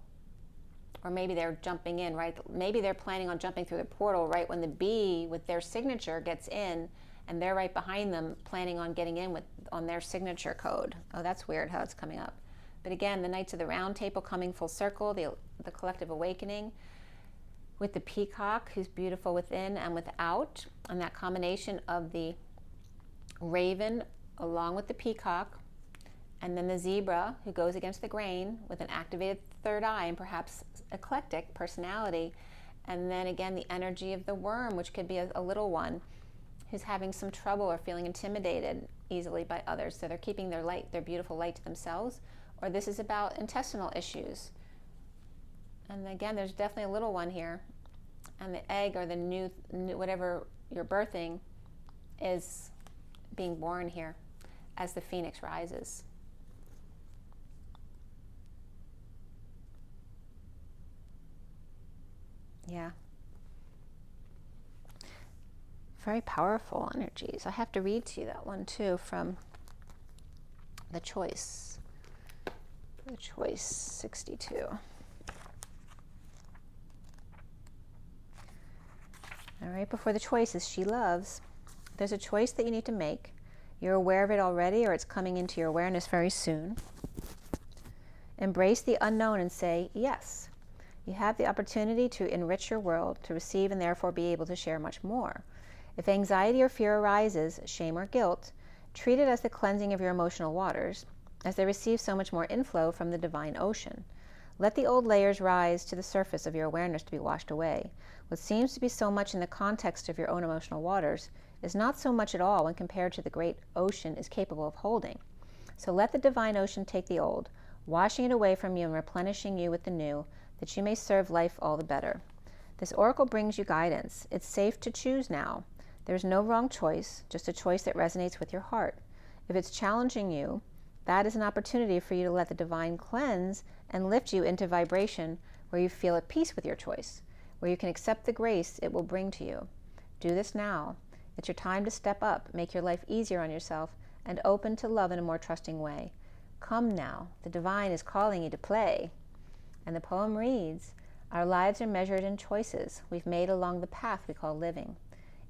Or maybe they're jumping in, right? Maybe they're planning on jumping through the portal right when the bee with their signature gets in, and they're right behind them planning on getting in on their signature code. Oh, that's weird how it's coming up. But again, the Knights of the Round Table coming full circle, the collective awakening, with the peacock who's beautiful within and without, and that combination of the raven along with the peacock, and then the zebra who goes against the grain with an activated third eye and perhaps eclectic personality, and then again the energy of the worm, which could be a little one who's having some trouble or feeling intimidated easily by others, so they're keeping their light, their beautiful light, to themselves. Or this is about intestinal issues, and again there's definitely a little one here, and the egg or the new whatever you're birthing is being born here as the phoenix rises. Yeah. Very powerful energies. I have to read to you that one too from the choice. The choice 62. All right, before the choice is she loves. There's a choice that you need to make. You're aware of it already, or it's coming into your awareness very soon. Embrace the unknown and say yes. You have the opportunity to enrich your world, to receive and therefore be able to share much more. If anxiety or fear arises, shame or guilt, treat it as the cleansing of your emotional waters, as they receive so much more inflow from the divine ocean. Let the old layers rise to the surface of your awareness to be washed away. What seems to be so much in the context of your own emotional waters is not so much at all when compared to the great ocean is capable of holding. So let the divine ocean take the old, washing it away from you and replenishing you with the new, that you may serve life all the better. This oracle brings you guidance. It's safe to choose now. There's no wrong choice, just a choice that resonates with your heart. If it's challenging you, that is an opportunity for you to let the divine cleanse and lift you into vibration where you feel at peace with your choice, where you can accept the grace it will bring to you. Do this now. It's your time to step up, make your life easier on yourself, and open to love in a more trusting way. Come now. The divine is calling you to play. And the poem reads, our lives are measured in choices we've made along the path we call living.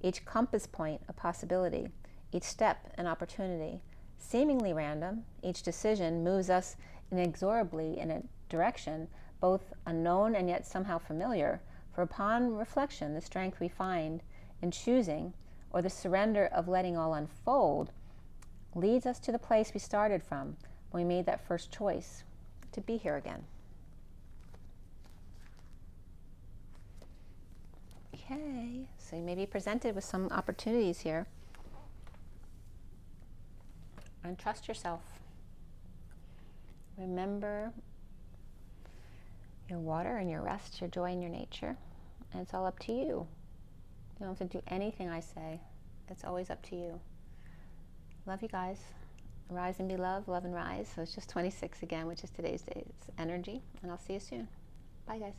Each compass point a possibility, each step an opportunity. Seemingly random, each decision moves us inexorably in a direction both unknown and yet somehow familiar, for upon reflection, the strength we find in choosing, or the surrender of letting all unfold, leads us to the place we started from when we made that first choice to be here again. Okay, so you may be presented with some opportunities here. And trust yourself. Remember your water and your rest, your joy and your nature. And it's all up to you. You don't have to do anything I say. It's always up to you. Love you guys. Rise and be loved, love and rise. So it's just 26 again, which is today's day's energy. And I'll see you soon. Bye, guys.